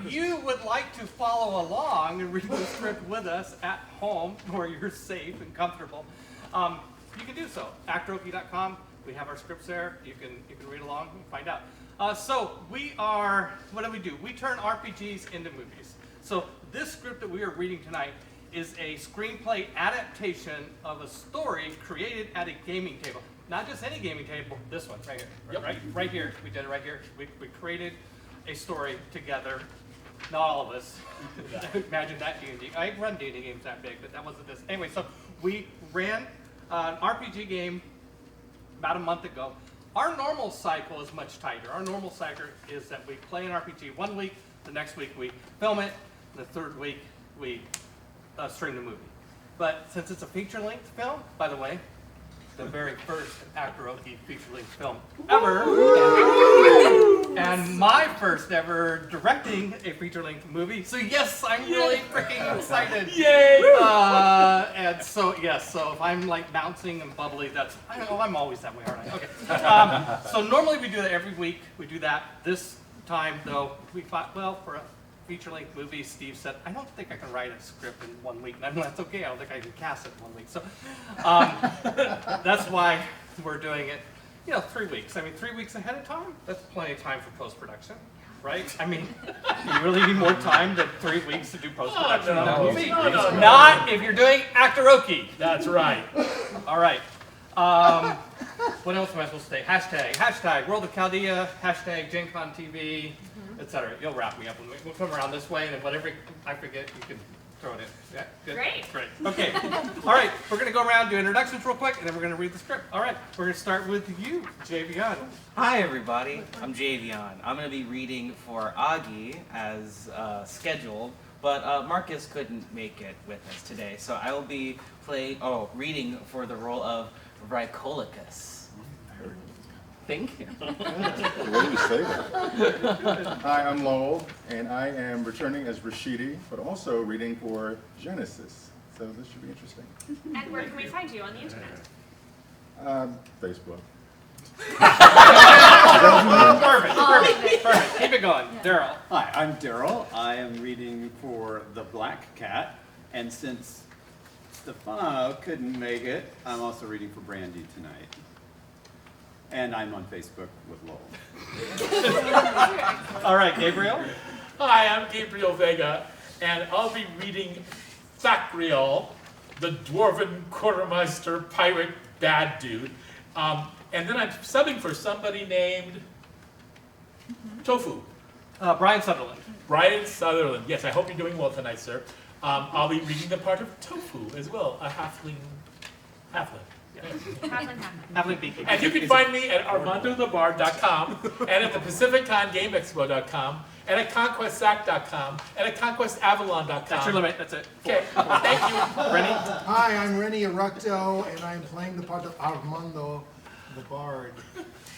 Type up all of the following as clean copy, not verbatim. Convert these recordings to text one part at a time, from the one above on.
if you would like to follow along and read the script with us at home, where you're safe and comfortable, you can do so. Actoroke.com. We have our scripts there. You can read along and find out. So what do? We turn RPGs into movies. So this script that we are reading tonight is a screenplay adaptation of a story created at a gaming table. Not just any gaming table, this one right here. Yep. Right here. We did it right here. We created a story together. Not all of us. Imagine that D&D. I run D&D games that big, but that wasn't this. Anyway, so we ran an RPG game about a month ago. Our normal cycle is much tighter. Our normal cycle is that we play an RPG 1 week, the next week we film it, the third week we stream the movie. But since it's a feature-length film, by the way, the very first Actoroke feature-length film ever, and my first ever directing a feature-length movie. So yes, I'm really freaking excited. Yay! And so yes, so if I'm like bouncing and bubbly, I'm always that way, aren't I? Okay. So normally we do that every week. We do that. This time though, we thought, well, for a feature-length movie, Steve said, I don't think I can write a script in 1 week. And that's okay. I don't think I can cast it in 1 week. So that's why we're doing it, 3 weeks. I mean, 3 weeks ahead of time, that's plenty of time for post-production, right? I mean, you really need more time than 3 weeks to do post-production on a movie. Not if you're doing Actoroke. That's right. All right. What else am I supposed to say? Hashtag World of Chaldea, hashtag Gen Con TV, etc. You'll wrap me up. We'll come around this way, and then whatever I forget, you can throw it in. Yeah, good? Great. Okay. All right, we're going to go around, do introductions real quick, and then we're going to read the script. All right, we're going to start with you, Javion. Hi, everybody. I'm Javion. I'm going to be reading for Augie as scheduled, but Marcus couldn't make it with us today, so I will be reading for the role of Rycolicus. Thank you. What do you say that? Hi, I'm Lowell, and I am returning as Rashidi, but also reading for Genesis. So this should be interesting. And where can we find you on the internet? Facebook. Perfect. Keep it going. Daryl. Hi, I'm Daryl. I am reading for The Black Cat, and since Stefano couldn't make it, I'm also reading for Brandy tonight. And I'm on Facebook with Lowell. All right, Gabriel. Hi, I'm Gabriel Vega, and I'll be reading Thackreel, the Dwarven Quartermaster pirate bad dude. And then I'm subbing for somebody named Tofu. Brian Sutherland. Brian Sutherland. Yes, I hope you're doing well tonight, sir. I'll be reading the part of Tofu as well, a halfling. Halfling Beaky. And you can find me at ArmandoTheBard.com and at the PacificConGameExpo.com and at ConquestSac.com and at ConquestAvalon.com. That's your limit. That's it. Okay, thank you. Rennie? Hi, I'm Rennie Eructo, and I'm playing the part of Armando the Bard.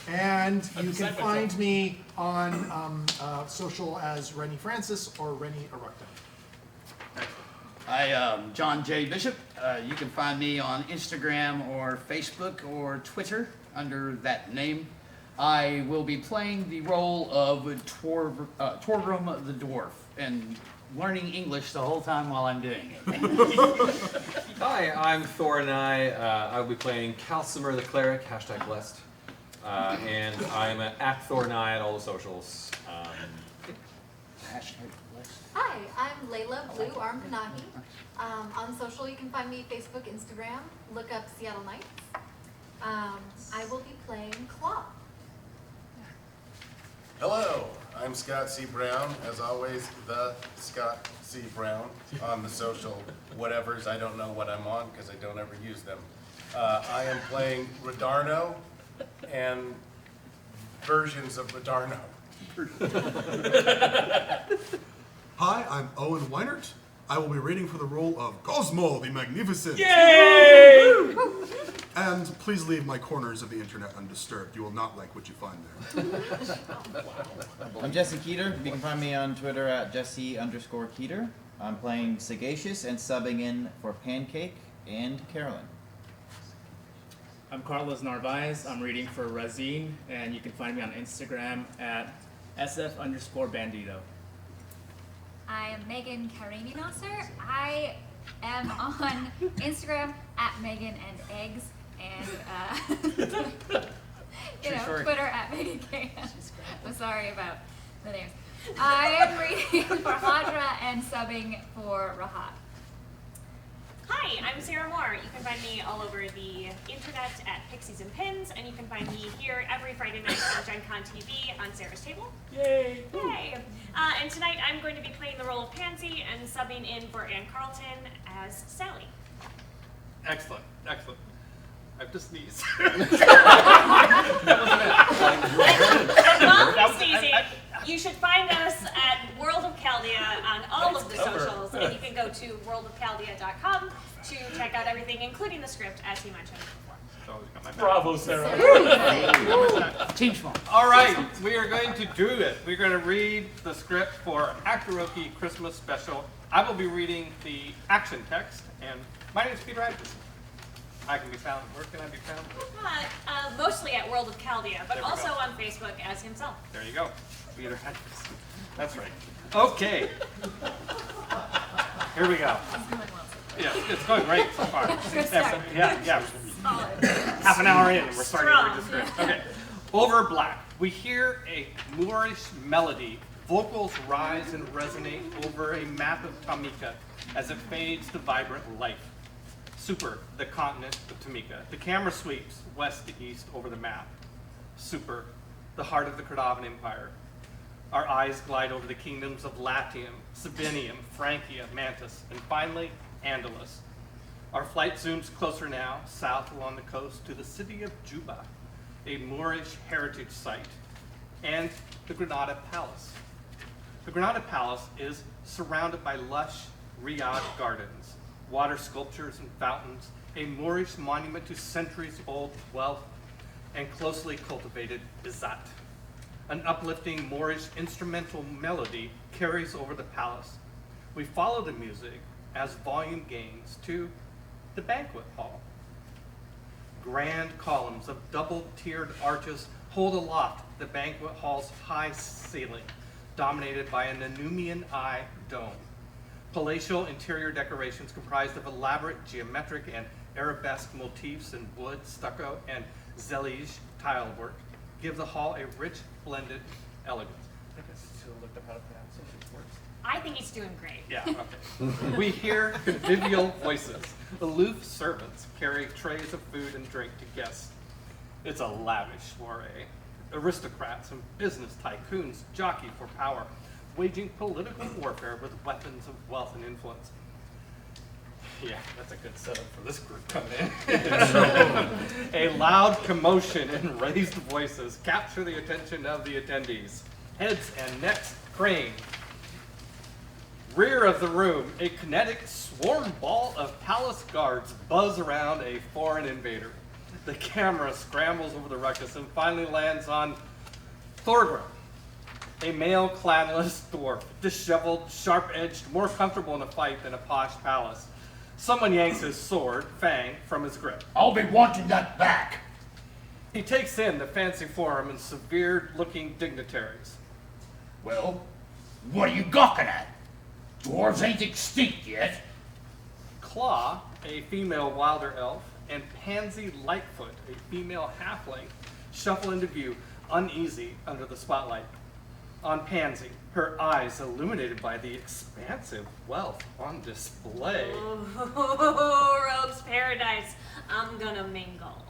And you can find me on social as Rennie Francis or Rennie Eructo. Hi, John J. Bishop. You can find me on Instagram or Facebook or Twitter under that name. I will be playing the role of Torgrim the Dwarf and learning English the whole time while I'm doing it. Hi, I'm Thor and I will be playing Calcimer the Cleric, #blessed. And I'm at Thor and I at all the socials. Hi, I'm Layla Blue Arm Panahi. On social, you can find me Facebook, Instagram. Look up Seattle Nights. I will be playing Claw. Hello, I'm Scott C. Brown. As always, the Scott C. Brown on the social whatevers. I don't know what I'm on because I don't ever use them. I am playing Radarno and versions of Radarno. Hi, I'm Owen Weinert. I will be reading for the role of Cosmo the Magnificent. Yay! And please leave my corners of the internet undisturbed. You will not like what you find there. I'm Jesse Keeter. You can find me on Twitter at Jesse_Keeter. I'm playing Sagacious and subbing in for Pancake and Carolyn. I'm Carlos Narvaez. I'm reading for Razine, and you can find me on Instagram at SF_Bandito. I am Megan Karimi Nasser. I am on Instagram at Megan and Eggs and Twitter at Megan K. I'm sorry about the names. I am reading for Hadra and subbing for Rahat. Hi, I'm Sarah Moore. You can find me all over the internet at Pixies and Pins, and you can find me here every Friday night on Gen Con TV on Sarah's Table. Yay! Yay! And tonight I'm going to be playing the role of Pansy and subbing in for Ann Carlton as Sally. Excellent, excellent. I have to sneeze. While you're sneezing, you should find us at World of Chaldea on all of the socials, and you can go to worldofchaldea.com to check out everything, including the script, as he mentioned before. Bravo, Sarah. Team small. All right, we are going to do it. We're going to read the script for Actoroke Christmas Special. I will be reading the action text, and my name is Peter Atkinson. I can be found. Where can I be found? Mostly at World of Chaldea, but There we also go. on Facebook as himself. There you go. Peter Atkinson. That's right. Okay. Here we go. Yeah, it's going great so far. Good start. Yeah. Solid. Half an hour in, and we're starting to read the Strong. script. Okay. Over black, we hear a Moorish melody. Vocals rise and resonate over a map of Tamika as it fades to vibrant life. Super, the continent of Tamika. The camera sweeps west to east over the map. Super, the heart of the Cordovan Empire. Our eyes glide over the kingdoms of Latium, Sabinium, Francia, Mantus, and finally, Andalus. Our flight zooms closer now, south along the coast to the city of Juba, a Moorish heritage site, and the Granada Palace. The Granada Palace is surrounded by lush Riyadh gardens, water sculptures and fountains, a Moorish monument to centuries-old wealth, and closely cultivated Izzat. An uplifting Moorish instrumental melody carries over the palace. We follow the music as volume gains to the banquet hall. Grand columns of double-tiered arches hold aloft the banquet hall's high ceiling, dominated by a Numian eye dome. Palatial interior decorations comprised of elaborate geometric and arabesque motifs in wood, stucco, and zellige tile work give the hall a rich, blended elegance. I think I should have looked up how to pronounce those words. I think he's doing great. Yeah, okay. We hear convivial voices. Aloof servants carry trays of food and drink to guests. It's a lavish soiree. Aristocrats and business tycoons jockey for power, waging political warfare with weapons of wealth and influence. Yeah, that's a good setup for this group coming in. A loud commotion and raised voices capture the attention of the attendees. Heads and necks crane. Rear of the room, a kinetic swarm ball of palace guards buzz around a foreign invader. The camera scrambles over the ruckus and finally lands on Thorgrim, a male clanless dwarf, disheveled, sharp-edged, more comfortable in a fight than a posh palace. Someone yanks his sword, Fang, from his grip. I'll be wanting that back. He takes in the fancy forum and severe-looking dignitaries. Well, what are you gawking at? Dwarves ain't extinct yet. Claw, a female wilder elf, and Pansy Lightfoot, a female halfling, shuffle into view, uneasy under the spotlight. On Pansy, her eyes illuminated by the expansive wealth on display. Oh, Rogue's Paradise. I'm gonna mingle.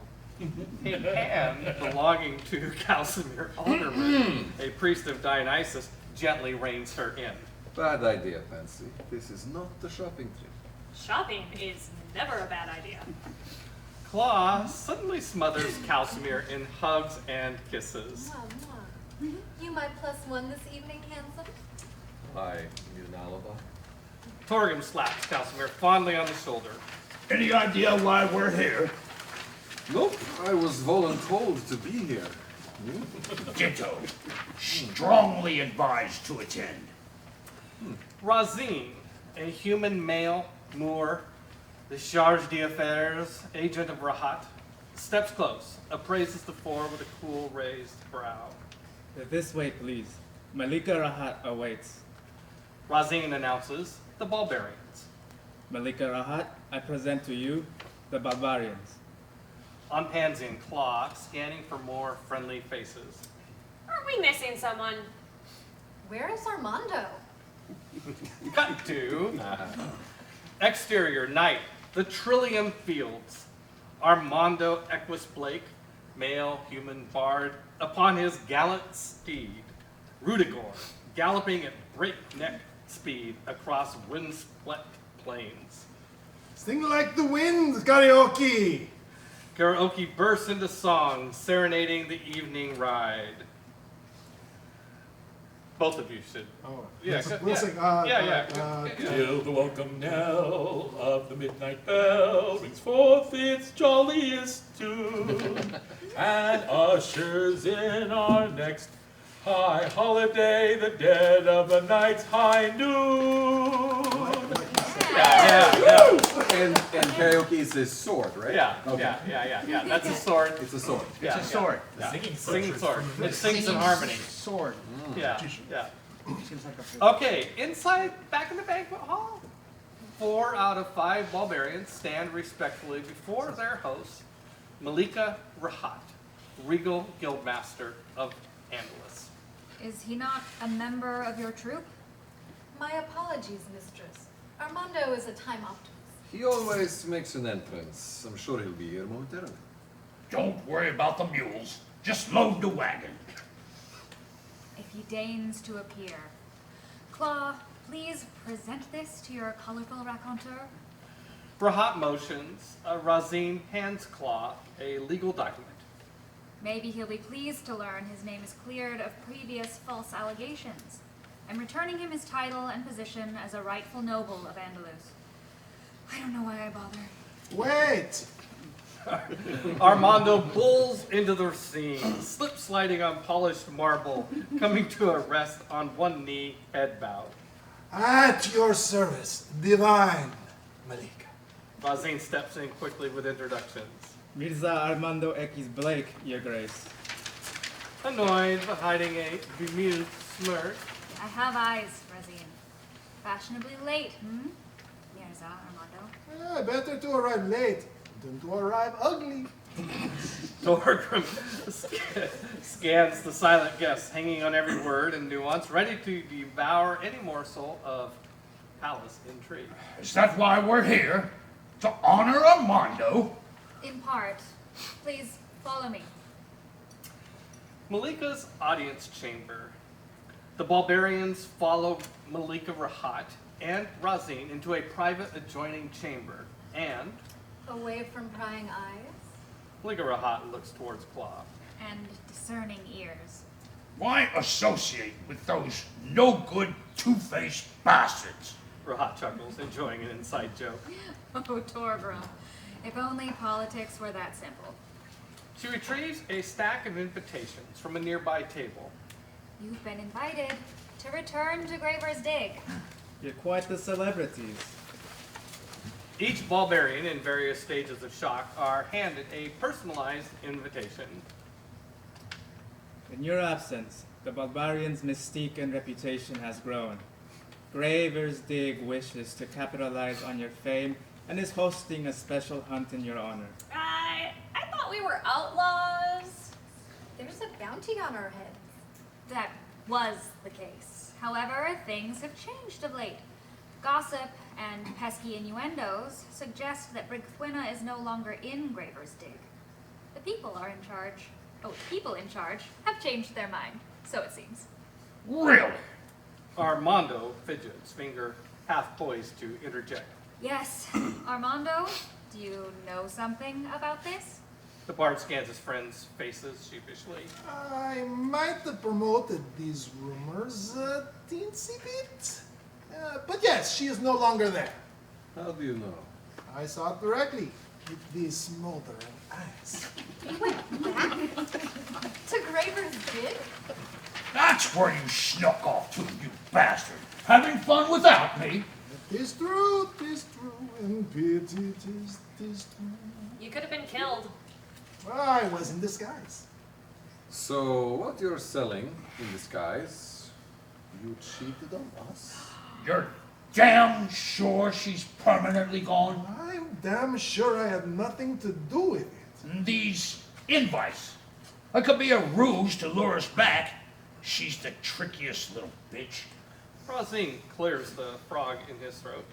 A hand belonging to Calcimir Alderman, a priest of Dionysus, gently reins her in. Bad idea, Pansy. This is not a shopping trip. Shopping is never a bad idea. Claw suddenly smothers Calcimir in hugs and kisses. You my +1 this evening, handsome? I need an alibi. Torgrim slaps Calcimir fondly on the shoulder. Any idea why we're here? Nope, I was voluntold to be here. Ditto. Strongly advised to attend. Razine, a human male, Moor, the charge d'affaires, agent of Rahat, steps close, appraises the four with a cool raised brow. This way, please. Malika Rahat awaits. Razine announces the Ballbarians. Malika Rahat, I present to you the Ballbarians. On Pansy and Claw, scanning for more friendly faces. Aren't we missing someone? Where is Armando? Cut to exterior night, the Trillium Fields. Armando Equus Blake, male human bard, upon his gallant steed, Rudigor, galloping at breakneck speed across wind-swept plains. Sing like the wind, karaoke! Karaoke bursts into song, serenading the evening ride. Both of you should. Oh, Yeah, we'll sing. Till the welcome knell of the midnight bell rings forth its jolliest tune and ushers in our next high holiday, the dead of the night's high noon. And karaoke is his sword, right? Yeah, Okay. yeah. That's a sword. It's a sword. Yeah, It's a sword. Yeah. Singing Singing sword. sword. It sings in harmony. Sword. Yeah. Seems like a Okay, inside, back in the banquet hall, 4 out of 5 Ballbarians stand respectfully before their host, Malika Rahat, Regal Guildmaster of Andalus. Is he not a member of your troop? My apologies, mistress. Armando is a time optimist. He always makes an entrance. I'm sure he'll be here momentarily. Don't worry about the mules. Just load the wagon. If he deigns to appear. Claw, please present this to your colorful raconteur. Rahat motions, Razine hands Claw a legal document. Maybe he'll be pleased to learn his name is cleared of previous false allegations. I'm returning him his title and position as a rightful noble of Andalus. I don't know why I bother. Wait! Armando bulls into the scene, slip sliding on polished marble, coming to a rest on one knee, head bowed. At your service, divine Malika. Razine steps in quickly with introductions. Mirza Armando X Blake, Your Grace. Annoyed but hiding a bemused smirk. I have eyes, Razine. Fashionably late, Mirza Armando. Better to arrive late than to arrive ugly. Torgrim scans the silent guests, hanging on every word and nuance, ready to devour any morsel of palace intrigue. Is that why we're here? To honor Armando? In part. Please follow me. Malika's audience chamber. The Ballbarians follow Malika Rahat and Razine into a private adjoining chamber, and Away from prying eyes. Malika Rahat looks towards Claw. And discerning ears. Why associate with those no-good, two-faced bastards? Rahat chuckles, enjoying an inside joke. Oh, Torgrim. If only politics were that simple. She retrieves a stack of invitations from a nearby table. You've been invited to return to Graver's Dig. You're quite the celebrities. Each Ballbarian in various stages of shock are handed a personalized invitation. In your absence, the Ballbarians' mystique and reputation has grown. Graver's Dig wishes to capitalize on your fame and is hosting a special hunt in your honor. I thought we were outlaws. There's a bounty on our heads. That was the case. However, things have changed of late. Gossip and pesky innuendos suggest that Brigthwina is no longer in Graver's Dig. The people are in charge. Oh, the people in charge have changed their mind, so it seems. Really? Armando fidgets, finger half poised to interject. Yes, Armando, do you know something about this? The bard scans his friends' faces sheepishly. I might have promoted these rumors a teensy bit. But yes, she is no longer there. How do you know? I saw it directly with these smoldering eyes. You went back to Graver's Dig? That's where you snuck off to, you bastard. Having fun without me? Tis true, and pity, tis true. You could have been killed. I was in disguise. So, what you're selling in disguise, you cheated on us? You're damn sure she's permanently gone? I'm damn sure I had nothing to do with it. These invites. It could be a ruse to lure us back. She's the trickiest little bitch. Rosine clears the frog in his throat.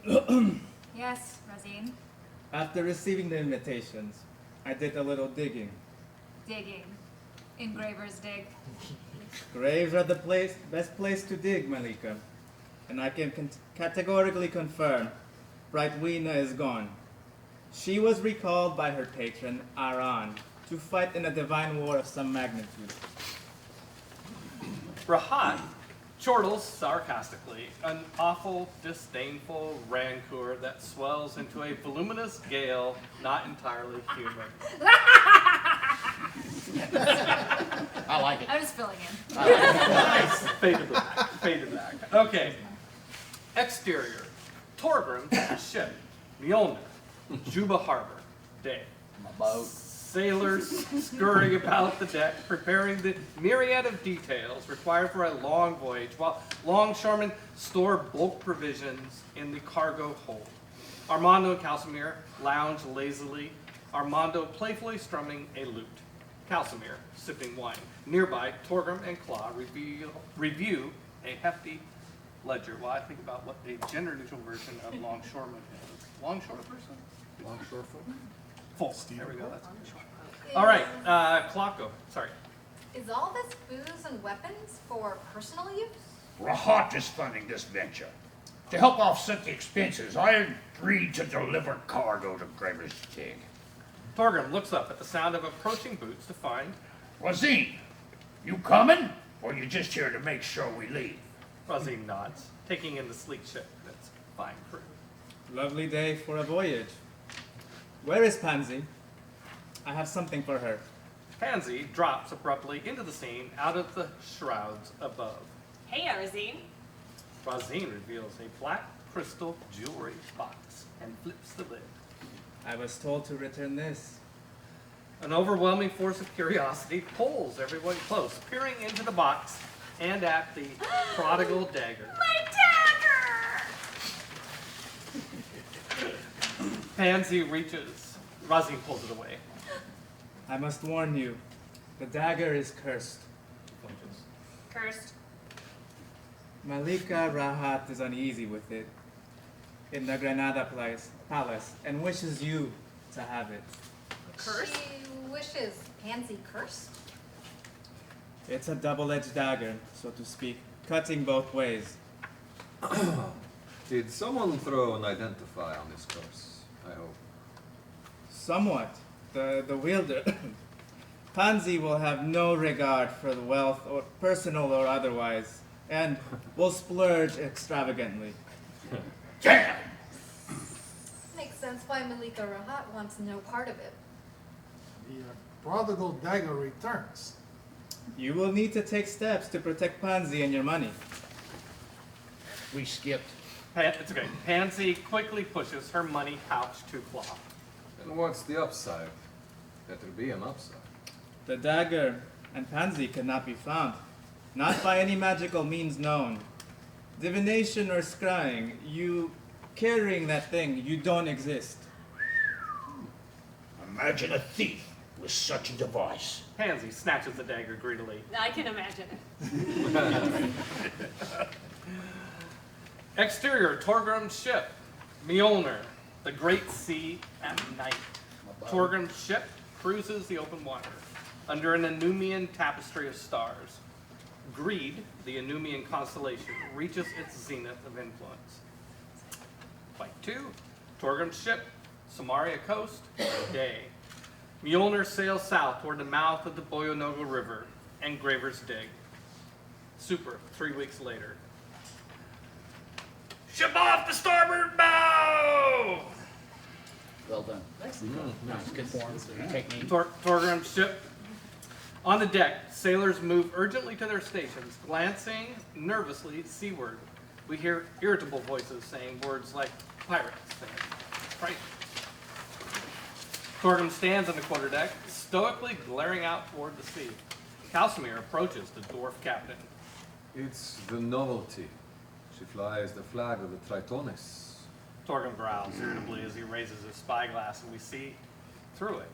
Yes, Rosine. After receiving the invitations, I did a little digging. Digging. Engraver's dig. Graves are the best place to dig, Malika. And I can categorically confirm Brightwina is gone. She was recalled by her patron, Aran, to fight in a divine war of some magnitude. Rahat chortles sarcastically, an awful, disdainful rancor that swells into a voluminous gale not entirely human. I like it. I'm just filling in. Nice. Faded back. Faded back. Okay. Exterior. Torgrim's ship. Mjolnir. Juba Harbor. Day. My boat. Sailors scurrying about the deck, preparing the myriad of details required for a long voyage, while longshoremen store bulk provisions in the cargo hold. Armando and Calcimere lounge lazily, Armando playfully strumming a lute. Calcimere sipping wine. Nearby, Torgrim and Claw review a hefty ledger while I think about what a gender-neutral version of longshoreman is. Longshore person? Longshore folk? Full. There we go. That's all right. Klocko. Sorry. Is all this booze and weapons for personal use? Rahat is funding this venture. To help offset the expenses, I agreed to deliver cargo to Graver's Dig. Torgrim looks up at the sound of approaching boots to find Rosine, you coming? Or you just here to make sure we leave? Rosine nods, taking in the sleek ship and its fine crew. Lovely day for a voyage. Where is Pansy? I have something for her. Pansy drops abruptly into the scene out of the shrouds above. Hey, Arazine. Rosine reveals a black crystal jewelry box and flips the lid. I was told to return this. An overwhelming force of curiosity pulls everyone close, peering into the box and at the prodigal dagger. My dagger! Pansy reaches. Rosine pulls it away. I must warn you, the dagger is cursed. Cursed. Malika Rahat is uneasy with it in the Granada Palace and wishes you to have it. Cursed? She wishes Pansy cursed? It's a double-edged dagger, so to speak, cutting both ways. Did someone throw an identify on this curse? I hope. Somewhat. The wielder, Pansy, will have no regard for the wealth, or personal or otherwise, and will splurge extravagantly. Damn! Makes sense why Malika Rahat wants no part of it. The prodigal dagger returns. You will need to take steps to protect Pansy and your money. We skipped. It's okay. Pansy quickly pushes her money pouch to Claw. And what's the upside? Better be an upside. The dagger and Pansy cannot be found, not by any magical means known. Divination or scrying, you carrying that thing, you don't exist. Imagine a thief with such a device. Pansy snatches the dagger greedily. I can imagine it. Exterior, Torgrim's ship. Mjolnir, the great sea at night. Torgrim's ship cruises the open water under an Enumian tapestry of stars. Greed, the Enumian constellation, reaches its zenith of influence. Flight 2, Torgrim's ship, Samaria coast, day. Mjolnir sails south toward the mouth of the Boyonogo River and Graver's Dig. Super, 3 weeks later. Ship off the starboard bow! Well done. Nice. Good form. Technique. Torgrim's ship. On the deck, sailors move urgently to their stations, glancing nervously seaward. We hear irritable voices saying words like pirates and fright. Torgrim stands on the quarterdeck, stoically glaring out toward the sea. Calcimere approaches the dwarf captain. It's the novelty. She flies the flag of the Tritonis. Torgrim growls irritably as he raises his spyglass, and we see through it.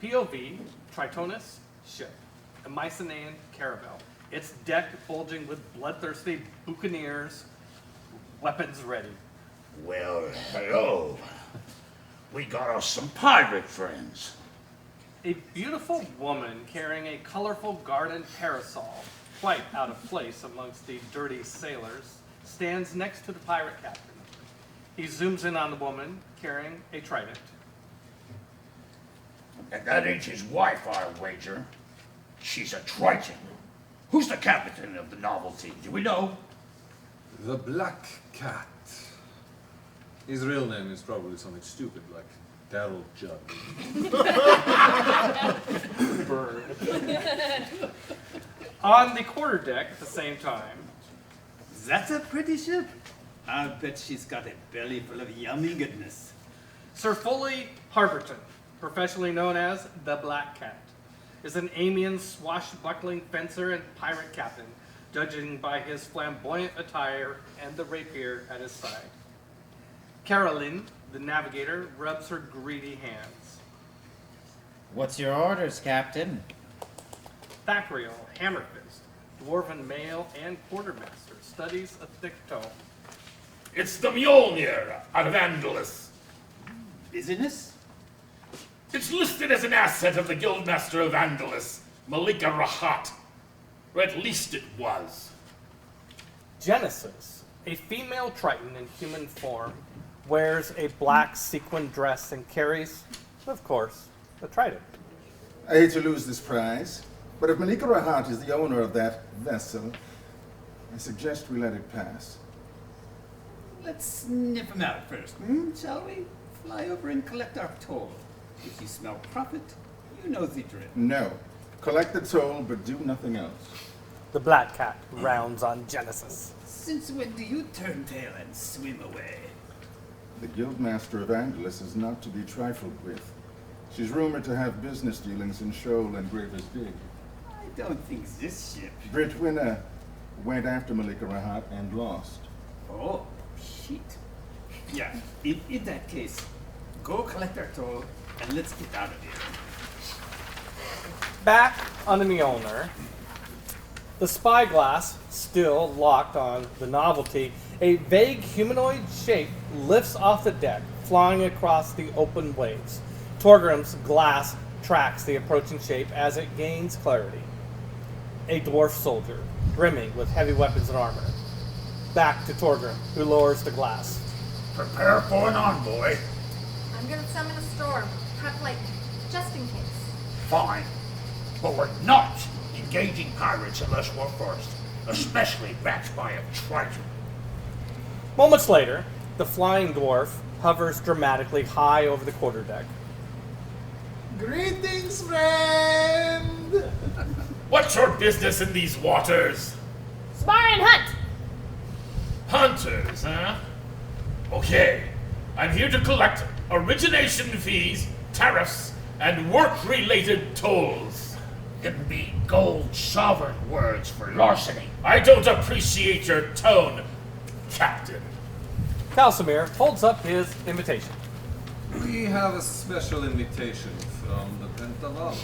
POV, Tritonis ship, a Mycenaean caravel. Its deck bulging with bloodthirsty buccaneers, weapons ready. Well, hello. We got us some pirate friends. A beautiful woman carrying a colorful garden parasol, quite out of place amongst the dirty sailors, stands next to the pirate captain. He zooms in on the woman carrying a trident. And that ain't his wife, I'll wager. She's a Triton. Who's the captain of the Novelty? Do we know? The Black Cat. His real name is probably something stupid like Daryl Judd. Bird. On the quarterdeck at the same time. That's a pretty ship. I bet she's got a belly full of yummy goodness. Sir Foley Harberton, professionally known as the Black Cat, is an Amian swashbuckling fencer and pirate captain, judging by his flamboyant attire and the rapier at his side. Caroline, the navigator, rubs her greedy hands. What's your orders, Captain? Thackreel, Hammerfist, dwarven male and quartermaster, studies a thick tome. It's the Mjolnir out of Andalus. Business? It's listed as an asset of the Guildmaster of Andalus, Malika Rahat. Or at least it was. Genesis, a female Triton in human form, wears a black sequin dress and carries, of course, a trident. I hate to lose this prize, but if Malika Rahat is the owner of that vessel, I suggest we let it pass. Let's sniff him out first, shall we? Fly over and collect our toll. If you smell profit, you know the drill. No. Collect the toll, but do nothing else. The Black Cat rounds on Genesis. Since when do you turn tail and swim away? The Guildmaster of Andalus is not to be trifled with. She's rumored to have business dealings in Shoal and Graver's Dig. I don't think this ship... Britwina went after Malika Rahat and lost. Oh, shit. Yeah, in that case, go collect our toll and let's get out of here. Back on the Mjolnir, the spyglass still locked on the Novelty, a vague humanoid shape lifts off the deck, flying across the open waves. Torgrim's glass tracks the approaching shape as it gains clarity. A dwarf soldier, brimming with heavy weapons and armor. Back to Torgrim, who lowers the glass. Prepare for an envoy. I'm gonna summon a storm. Prep lightning, just in case. Fine. But we're not engaging pirates unless we're first. Especially backed by a Triton. Moments later, the flying dwarf hovers dramatically high over the quarterdeck. Greetings, friend! What's your business in these waters? Spar and hunt! Hunters, huh? Okay. I'm here to collect origination fees, tariffs, and work-related tolls. It'd be gold sovereign words for larceny. I don't appreciate your tone, Captain. Calcimir holds up his invitation. We have a special invitation from the Pentaval.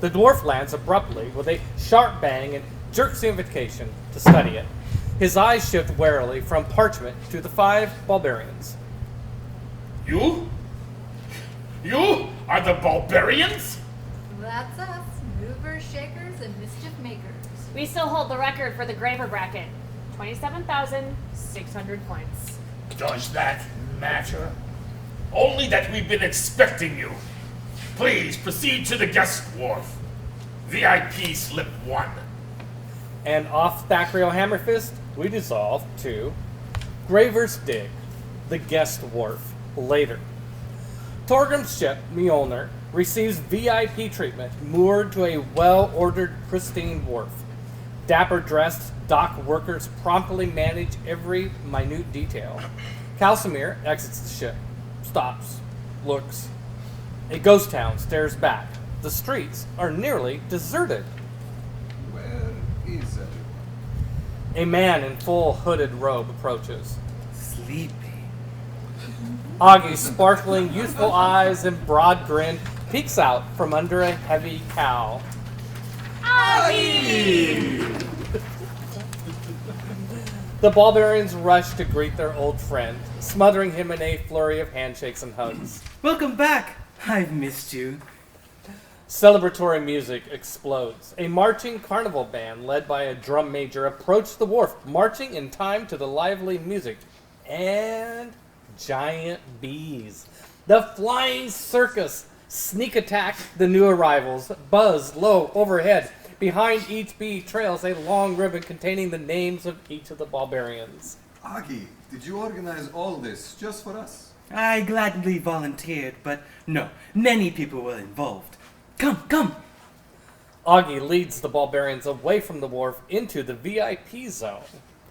The dwarf lands abruptly with a sharp bang and jerks the invitation to study it. His eyes shift warily from parchment to the 5 Ballbarians. You? You are the Ballbarians? That's us, movers, shakers, and mischief makers. We still hold the record for the Graver bracket. 27,600 points. Does that matter? Only that we've been expecting you. Please proceed to the guest wharf. VIP slip 1. And off Thackreel Hammerfist, we dissolve to Graver's Dig, the guest wharf, later. Torgrim's ship, Mjolnir, receives VIP treatment moored to a well-ordered, pristine wharf. Dapper-dressed dock workers promptly manage every minute detail. Calcimir exits the ship, stops, looks. A ghost town stares back. The streets are nearly deserted. Where is everyone? A man in full hooded robe approaches. Sleepy. Augie's sparkling, youthful eyes and broad grin peeks out from under a heavy cowl. Augie! The Ballbarians rush to greet their old friend, smothering him in a flurry of handshakes and hugs. Welcome back. I've missed you. Celebratory music explodes. A marching carnival band led by a drum major approach the wharf, marching in time to the lively music. And giant bees. The flying circus sneak attack the new arrivals, buzz low overhead. Behind each bee trails a long ribbon containing the names of each of the Ballbarians. Agi, did you organize all this just for us? I gladly volunteered, but no, many people were involved. Come! Augie leads the Ballbarians away from the wharf into the VIP zone,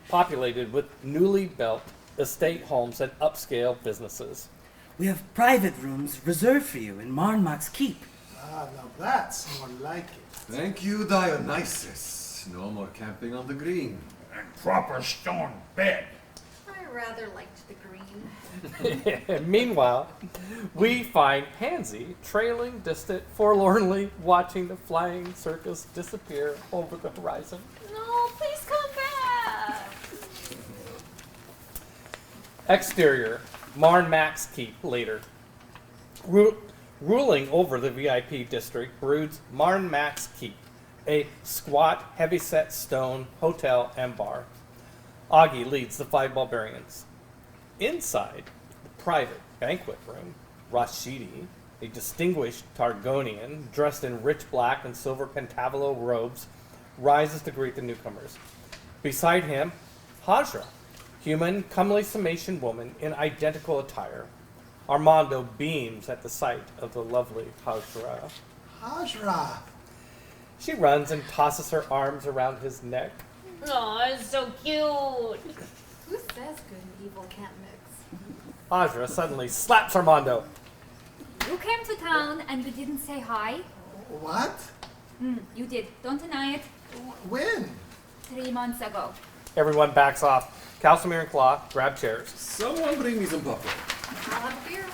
populated with newly built estate homes and upscale businesses. We have private rooms reserved for you in Marnmock's Keep. Ah, now that's more like it. Thank you, Dionysus. No more camping on the green. And proper stone bed. I rather liked the green. Meanwhile, we find Pansy trailing distant, forlornly watching the flying circus disappear over the horizon. No, please come back. Exterior, Max Keep later. Ruling over the VIP district broods Max Keep, a squat, heavy-set stone hotel and bar. Augie leads the 5 Ballbarians. Inside the private banquet room, Rashidi, a distinguished Targonian dressed in rich black and silver pentavolo robes, rises to greet the newcomers. Beside him, Hajra, human, comely Samatian woman in identical attire. Armando beams at the sight of the lovely Hajra. Hajra! She runs and tosses her arms around his neck. Oh, it's so cute. Who says good and evil can't mix? Hajra suddenly slaps Armando. You came to town and you didn't say hi? What? You did. Don't deny it. When? 3 months ago. Everyone backs off. Calcimere and Claw grab chairs. Someone bring me some popcorn. I'll have a beer.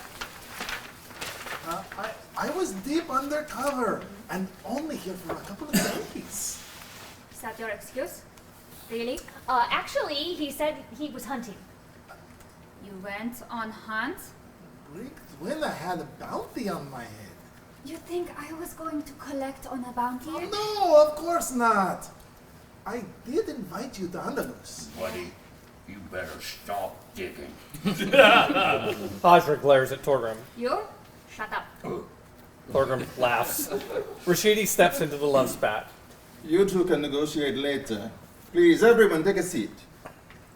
I was deep undercover and only here for a couple of days. Is that your excuse? Really? Actually, he said he was hunting. You went on hunt? When I had a bounty on my head. You think I was going to collect on a bounty? No, of course not. I did invite you to Andalus. Buddy, you better stop digging. Hajra glares at Torgrim. You? Shut up. Torgrim laughs. Rashidi steps into the love spat. You two can negotiate later. Please, everyone, take a seat.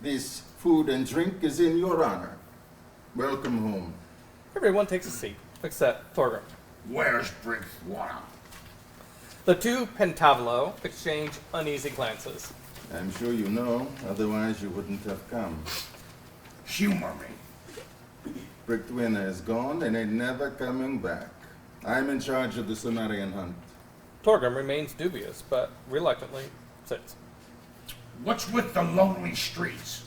This food and drink is in your honor. Welcome home. Everyone takes a seat, except Torgrim. Where's Brinkwater? The two Pentavolo exchange uneasy glances. I'm sure you know, otherwise you wouldn't have come. Humor me. Brickwinner is gone and ain't never coming back. I'm in charge of the Sumerian hunt. Torgrim remains dubious, but reluctantly sits. What's with the lonely streets?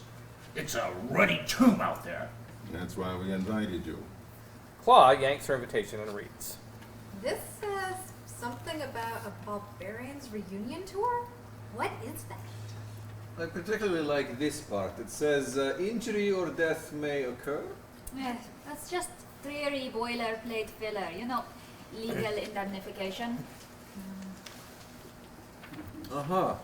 It's a ruddy tomb out there. That's why we invited you. Claw yanks her invitation and reads. This says something about a Ballbarians reunion tour? What is that? I particularly like this part. It says, injury or death may occur. That's just dreary boilerplate filler. You know, legal indemnification. Uh-huh.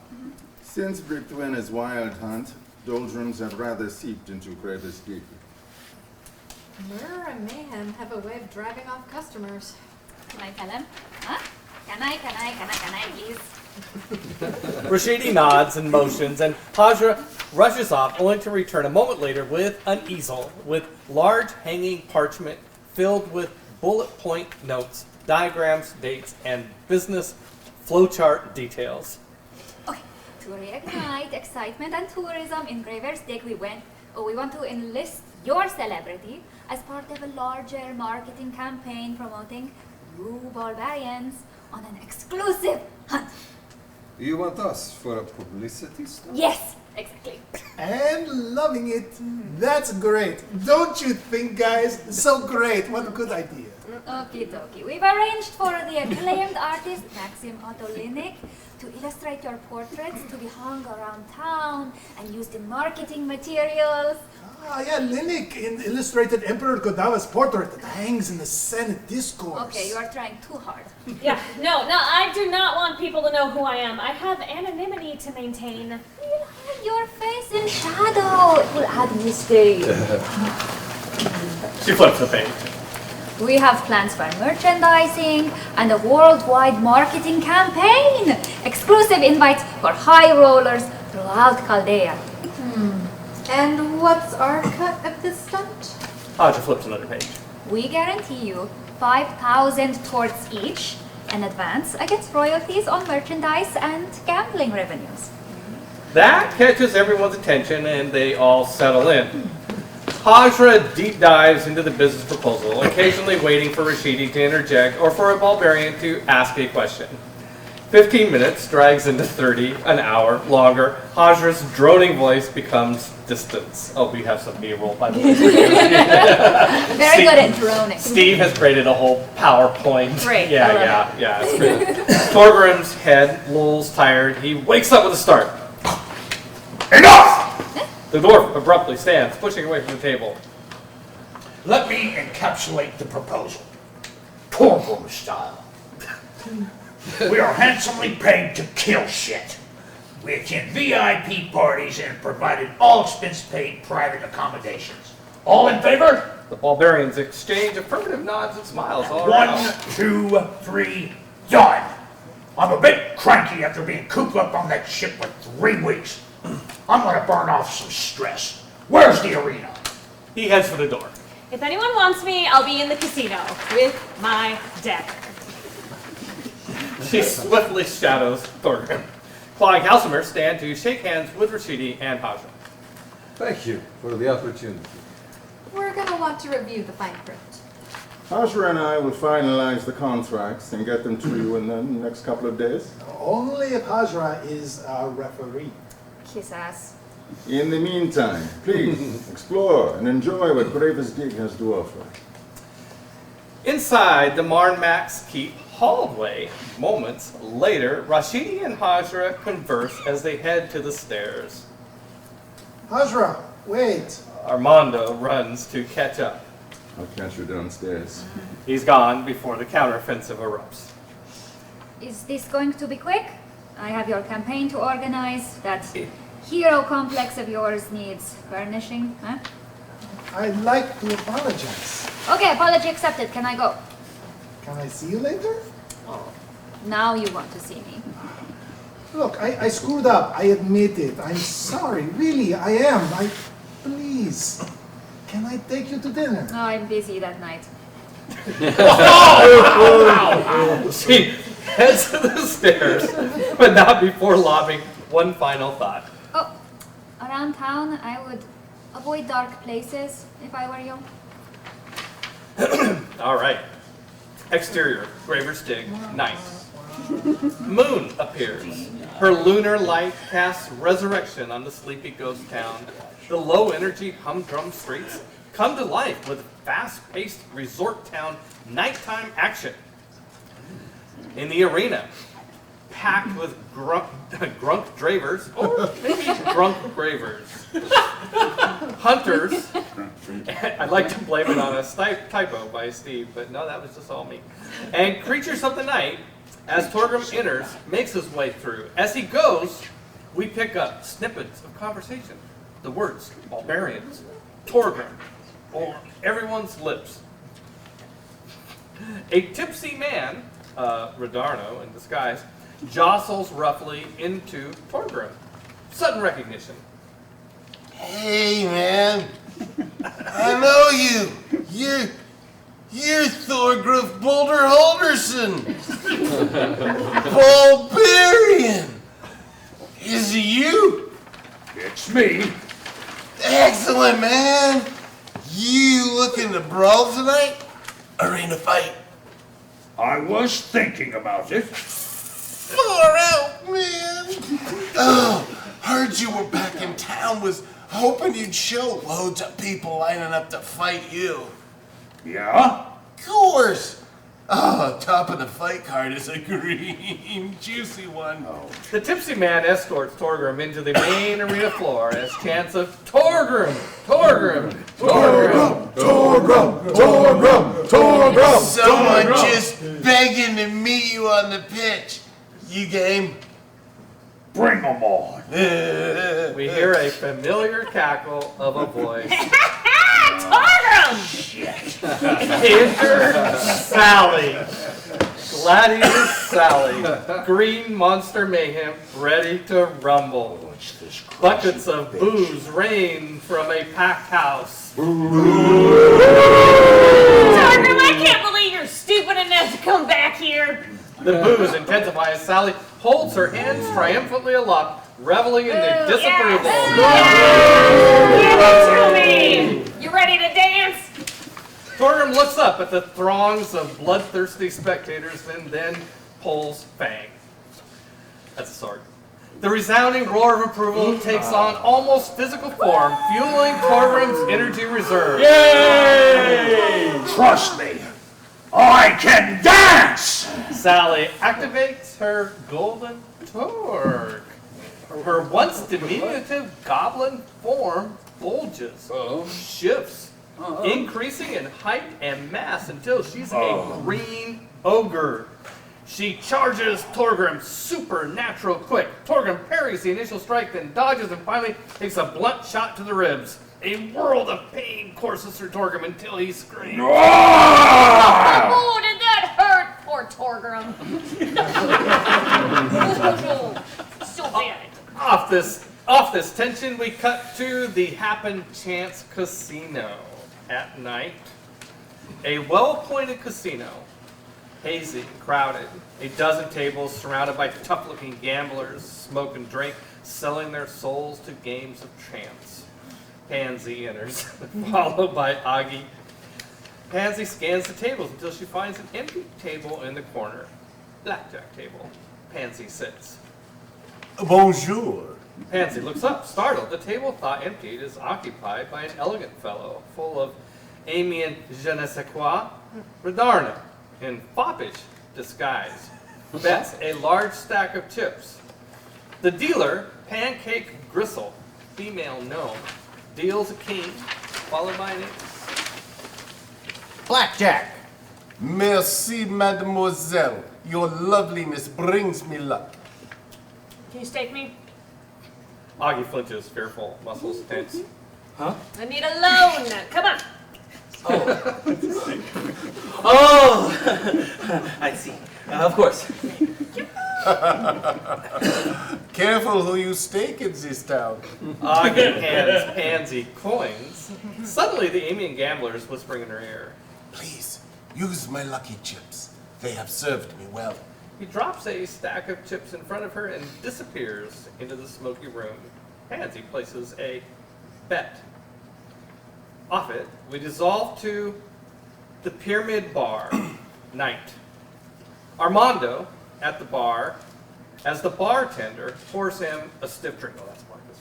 Since Brickwinner's wild hunt, doldrums have rather seeped into Gravis Deep. Murder and mayhem have a way of driving off customers. Can I tell him? Huh? Can I, please? Rashidi nods and motions, and Hajra rushes off, only to return a moment later with an easel with large hanging parchment filled with bullet point notes, diagrams, dates, and business flowchart details. Okay, to reignite excitement and tourism in Graver's Dig, we want to enlist your celebrity as part of a larger marketing campaign promoting you Ballbarians on an exclusive hunt. You want us for a publicity stunt? Yes, Exactly. And loving it. That's great. Don't you think, guys? So great. What a good idea. Okie dokie. We've arranged for the acclaimed artist Maxim Otolinik to illustrate your portraits to be hung around town and used in marketing materials. Ah, yeah, Linnick illustrated Emperor Godava's portrait that hangs in the Senate discourse. Okay, you are trying too hard. Yeah, no, I do not want people to know who I am. I have anonymity to maintain. We'll hide your face in shadow. It will add mystery. She flips the page. We have plans for merchandising and a worldwide marketing campaign. Exclusive invites for high rollers throughout Chaldea. And what's our cut of this stunt? Aja flips another page. We guarantee you 5,000 torts each in advance against royalties on merchandise and gambling revenues. That catches everyone's attention and they all settle in. Hajra deep dives into the business proposal, occasionally waiting for Rashidi to interject or for a Ballbarian to ask a question. 15 minutes drags into 30, an hour, longer. Hajra's droning voice becomes distance. Oh, we have some B-roll, by the way. Very good at droning. Steve has created a whole PowerPoint. Great. Yeah, it's great. Torgrim's head lolls tired. He wakes up with a start. Enough! The dwarf abruptly stands, pushing away from the table. Let me encapsulate the proposal. Torgrim style. We are handsomely paid to kill shit. We attend VIP parties and provided all expense-paid private accommodations. All in favor? The Ballbarians exchange affirmative nods and smiles all around. 1, 2, 3, done. I'm a bit cranky after being cooped up on that ship for 3 weeks. I'm gonna burn off some stress. Where's the arena? He heads for the door. If anyone wants me, I'll be in the casino with my dagger. She swiftly shadows Thorgrim. Clawing Halsimer stand to shake hands with Rashidi and Hajra. Thank you for the opportunity. We're gonna want to review the fine print. Hajra and I will finalize the contracts and get them to you in the next couple of days. Only if Hajra is a referee. Kiss ass. In the meantime, please explore and enjoy what Graver's Dig has to offer. Inside the Marnmax Keep hallway, moments later, Rashidi and Hajra converse as they head to the stairs. Hajra, wait. Armando runs to catch up. I'll catch you downstairs. He's gone before the counteroffensive erupts. Is this going to be quick? I have your campaign to organize. That hero complex of yours needs furnishing, huh? I'd like to apologize. Okay, apology accepted. Can I go? Can I see you later? Oh, now you want to see me. Look, I screwed up. I admit it. I'm sorry. Really, I am. Please, can I take you to dinner? Oh, I'm busy that night. She heads to the stairs, but not before lobbing one final thought. Oh, around town, I would avoid dark places if I were you. All right. Exterior, Graver's Dig, night. Moon appears. Her lunar light casts resurrection on the sleepy ghost town. The low-energy, humdrum streets come to life with fast-paced resort town nighttime action. In the arena, packed with grunk dravers, or maybe drunk gravers. Hunters, I'd like to blame it on a typo by Steve, but no, that was just all me. And creatures of the night, as Torgrim enters, makes his way through. As he goes, we pick up snippets of conversation. The words, Ballbarians, Torgrim, on everyone's lips. A tipsy man, Radarno in disguise, jostles roughly into Torgrim. Sudden recognition. Hey, man. I know you. You're Thorgrim Boulder Holderson. Ballbarian. Is it you? It's me. Excellent, man. You looking to brawl tonight? Arena fight. I was thinking about it. Far out, man. Oh, are heard you were back in town. Was hoping you'd show. Loads of people lining up to fight you. Yeah? Of course. Oh, top of the fight card is a green, juicy one. The tipsy man escorts Torgrim into the main arena floor as chants of Torgrim, Torgrim, Torgrim, Torgrim, Torgrim, Torgrim. Someone just begging to meet you on the pitch. You game? Bring them on. We hear a familiar cackle of a voice. Enter Sally. Gladiator Sally. Green Monster Mayhem ready to rumble. Buckets of booze rain from a packed house. Torgrim, I can't believe you're stupid enough to come back here. The booze intensify as Sally holds her hands triumphantly aloft, reveling in their disapproval. Give it to me. You ready to dance? Torgrim looks up at the throngs of bloodthirsty spectators and then pulls Fang. That's a sword. The resounding roar of approval takes on almost physical form, fueling Torgrim's energy reserve. Yay! Trust me, I can dance! Sally activates her golden torque. Her once diminutive goblin form bulges, shifts, increasing in height and mass until she's a green ogre. She charges Torgrim supernatural quick. Torgrim parries the initial strike, then dodges and finally takes a blunt shot to the ribs. A world of pain courses through Torgrim until he screams. Oh, did that hurt? Poor Torgrim. So bad. Off this tension, we cut to the Happen Chance Casino at night. A well-appointed casino, hazy, crowded. A dozen tables surrounded by tough-looking gamblers, smoke and drink, selling their souls to games of chance. Pansy enters, followed by Augie. Pansy scans the tables until she finds an empty table in the corner. Blackjack table. Pansy sits. Bonjour. Pansy looks up, startled. The table thought emptied is occupied by an elegant fellow, full of Amiens je ne sais quoi, Redarna, in foppish disguise, bets a large stack of chips. The dealer, Pancake Gristle, female gnome, deals a king, followed by an ace. Blackjack. Merci, mademoiselle. Your loveliness brings me luck. Can you stake me? Augie flinches, fearful, muscles tense. I need a loan. Come on. Oh, I see. Of course. Careful who you stake in this town. Augie hands Pansy coins. Suddenly, the Amiens gamblers whispering in her ear. Please, use my lucky chips. They have served me well. He drops a stack of chips in front of her and disappears into the smoky room. Pansy places a bet. Off it, we dissolve to the Pyramid Bar, night. Armando, at the bar, as the bartender pours him a stiff drink. Oh, that's Marcus.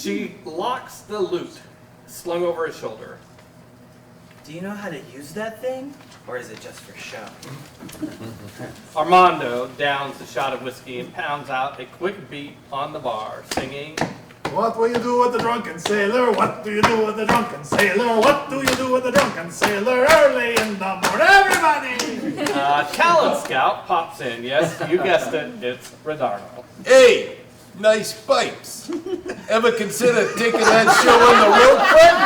She locks the loot, slung over his shoulder. Do you know how to use that thing? Or is it just for show? Armando downs a shot of whiskey and pounds out a quick beat on the bar, singing, What will you do with the drunken sailor? What do you do with the drunken sailor? What do you do with the drunken sailor? Early in the morning, everybody! Talent Scout pops in. Yes, you guessed it. It's Redarno. Hey, nice pipes. Ever consider taking that show on the road, Fred?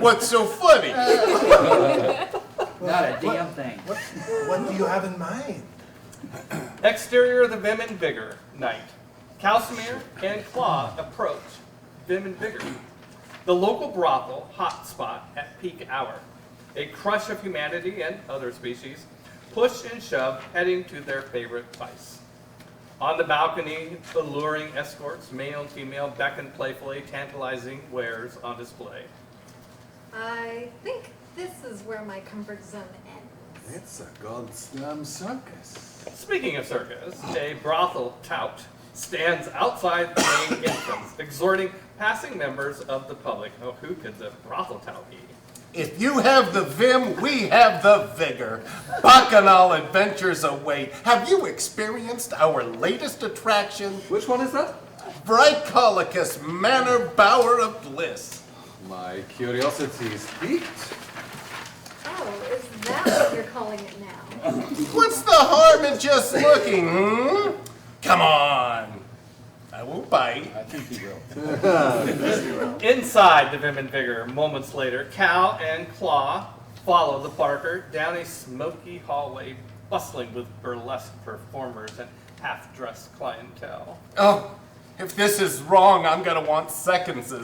What's so funny? Not a damn thing. What do you have in mind? Exterior of the Vim and Vigor, night. Calcimere and Claw approach Vim and Vigor, the local brothel hotspot at peak hour. A crush of humanity and other species push and shove, heading to their favorite vice. On the balcony, alluring escorts, male and female, beckon playfully, tantalizing wares on display. I think this is where my comfort zone ends. It's a goddamn circus. Speaking of circus, a brothel tout stands outside the main entrance, exhorting passing members of the public. Oh, who could the brothel tout be? If you have the vim, we have the vigor. Bacchanal adventures await. Have you experienced our latest attraction? Which one is that? Bricolicus Manor Bower of Bliss. My curiosity is piqued. Oh, is that what you're calling it now? What's the harm in just looking, Come on. I won't bite. I think he will. Inside the Vim and Vigor, moments later, Cow and Claw follow the Barker down a smoky hallway bustling with burlesque performers and half-dressed clientele. Oh, if this is wrong, I'm gonna want seconds. The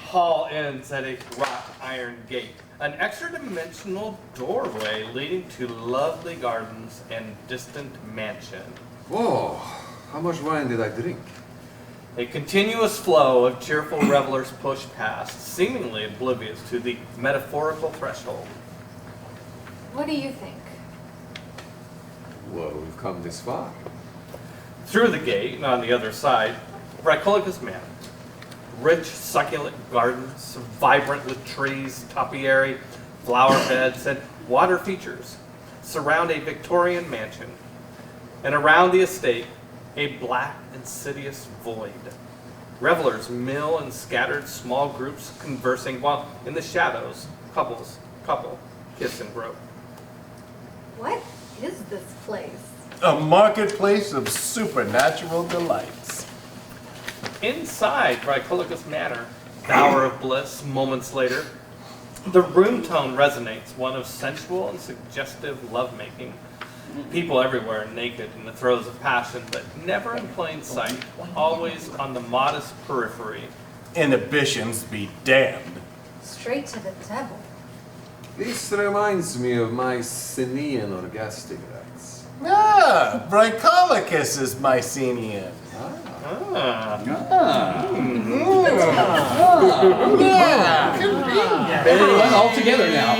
hall ends at a wrought iron gate, an extra-dimensional doorway leading to lovely gardens and distant mansion. Whoa, how much wine did I drink? A continuous flow of cheerful revelers push past, seemingly oblivious to the metaphorical threshold. What do you think? Well, we've come this far. Through the gate, and on the other side, Bricolicus Manor. Rich, succulent gardens, vibrant with trees, topiary, flower beds, and water features, surround a Victorian mansion. And around the estate, a black, insidious void. Revelers mill in scattered small groups conversing, while in the shadows, couple, kiss and grope. What is this place? A marketplace of supernatural delights. Inside Bricolicus Manor, Bower of Bliss, moments later, the room tone resonates, one of sensual and suggestive lovemaking. People everywhere naked in the throes of passion, but never in plain sight, always on the modest periphery. Inhibitions be damned. Straight to the devil. This reminds me of my Sinian orgastic rights. Ah, Bricolicus is Mycenian. Yeah, convenient. All together now.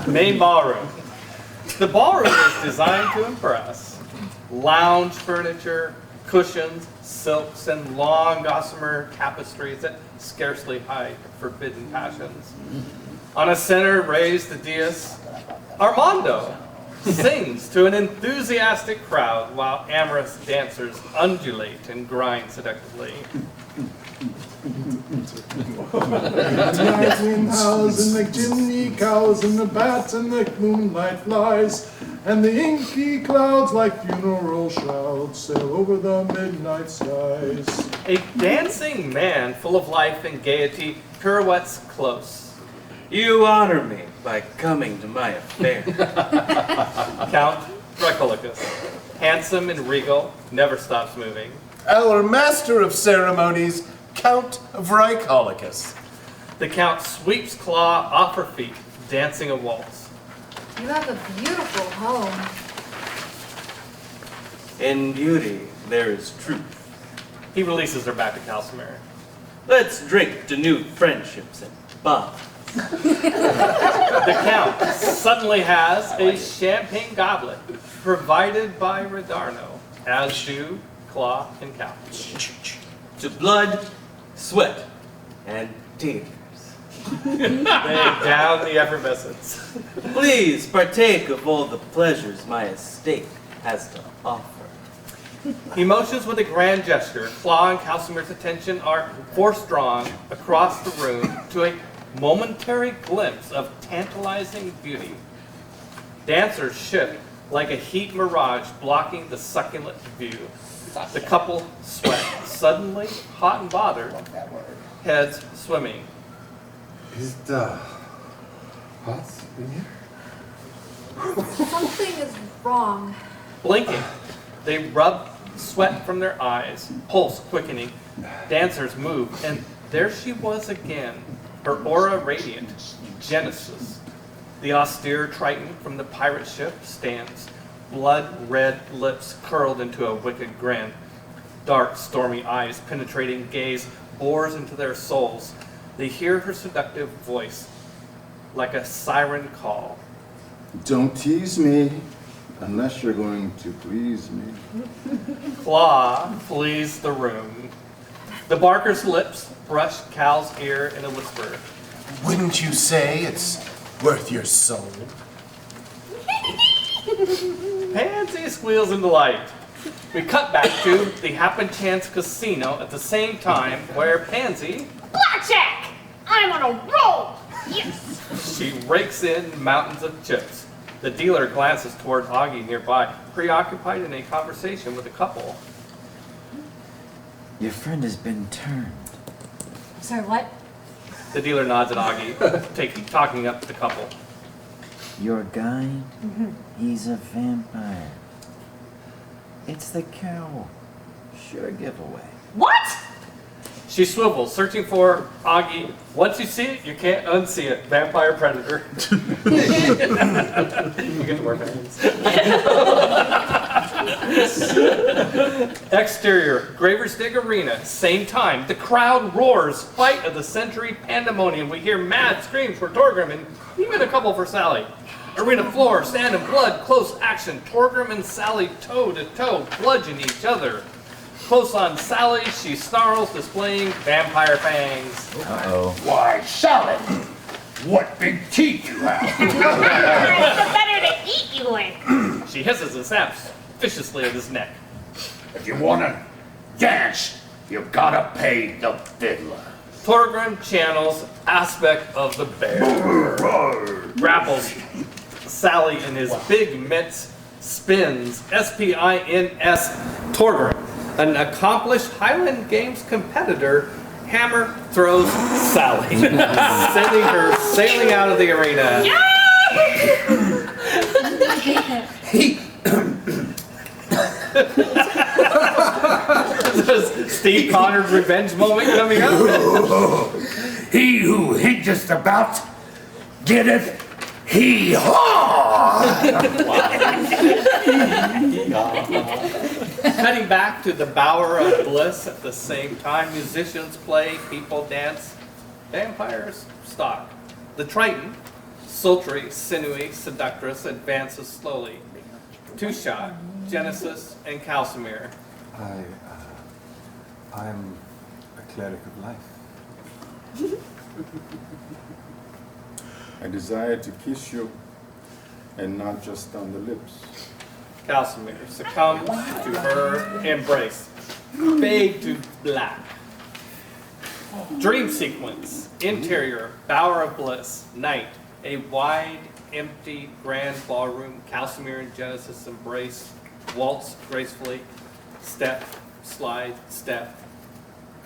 Main ballroom. The ballroom is designed to impress. Lounge furniture, cushions, silks, and long gossamer tapestries that scarcely hide forbidden passions. On a center raised dais, Armando sings to an enthusiastic crowd while amorous dancers undulate and grind seductively. Night wind howls and the chimney cows and the bats and the moonlight flies and the inky clouds like funeral shrouds sail over the midnight skies. A dancing man full of life and gaiety pirouettes close. You honor me by coming to my affair. Count Bricolicus, handsome and regal, never stops moving. Our master of ceremonies, Count Bricolicus. The Count sweeps Claw off her feet, dancing a waltz. You have a beautiful home. In beauty, there is truth. He releases her back to Calcimer. Let's drink to new friendships and bonds. The Count suddenly has a champagne goblet provided by Redarno, as do Claw and Count. To blood, sweat, and tears. They down the effervescence. Please partake of all the pleasures my estate has to offer. He motions with a grand gesture. Claw and Calcimer's attention are force-drawn across the room to a momentary glimpse of tantalizing beauty. Dancers shift like a heat mirage blocking the succulent view. The couple sweat, suddenly hot and bothered, heads swimming. Is the hot in here? Something is wrong. Blinking, they rub sweat from their eyes, pulse quickening. Dancers move, and there she was again, her aura radiant. Genesis, the austere Triton from the pirate ship, stands, blood-red lips curled into a wicked grin. Dark, stormy eyes, penetrating gaze bores into their souls. They hear her seductive voice. like a siren call. Don't tease me unless you're going to please me. Claw flees the room. The barker's lips brush Cal's ear in a whisper. Wouldn't you say it's worth your soul? Pansy squeals in delight. We cut back to the Happen Chance Casino at the same time where Pansy, Blackjack! I'm on a roll! Yes! she rakes in mountains of chips. The dealer glances toward Augie nearby, preoccupied in a conversation with a couple. Your friend has been turned. Sorry, what? The dealer nods at Augie, talking up to the couple. Your guide? He's a vampire. It's the cow. Sure giveaway. What? She swivels, searching for Augie. Once you see it, you can't unsee it. Vampire predator. You get to wear bangs. Exterior, Graver's Dig Arena. Same time. The crowd roars. Fight of the century pandemonium. We hear mad screams for Torgrim and even a couple for Sally. Arena floor, sand and blood, close action. Torgrim and Sally toe to toe, bludgeon each other. Close on Sally, she snarls, displaying vampire fangs. Uh-oh. Why, Sally, what big teeth you have. It's better to eat you with. She hisses and snaps viciously at his neck. If you wanna dance, you gotta pay the fiddler. Torgrim channels aspect of the bear. Grapples Sally in his big mitts, spins, S-P-I-N-S, Torgrim. An accomplished Highland Games competitor, hammer throws Sally, sending her sailing out of the arena. Steve Connor's revenge moment coming up. He who hingest about, getteth hee-haw! Cutting back to the Bower of Bliss at the same time, musicians play, people dance, vampires stalk. The Triton, sultry, sinewy, seductress, advances slowly. Two-Shot, Genesis, and Calcimere. I'm a cleric of life. I desire to kiss you, and not just on the lips. Calcimere succumbs to her embrace. Fade to black. Dream sequence. Interior, Bower of Bliss. Night. A wide, empty, grand ballroom. Calcimere and Genesis embrace. Waltz gracefully. Step, slide, step.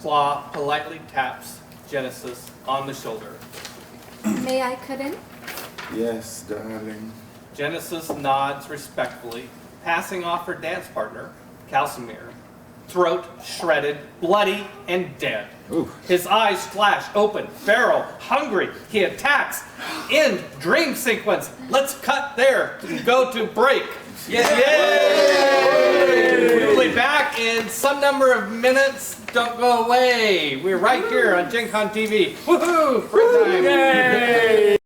Claw politely taps Genesis on the shoulder. May I cut in? Yes, darling. Genesis nods respectfully, passing off her dance partner, Calcimere. Throat shredded, bloody, and dead. Ooh. His eyes flash open, feral, hungry. He attacks. End dream sequence. Let's cut there and go to break. Yay! We'll be back in some number of minutes. Don't go away. We're right here on Gen Con TV. Woohoo! Free time. Yay!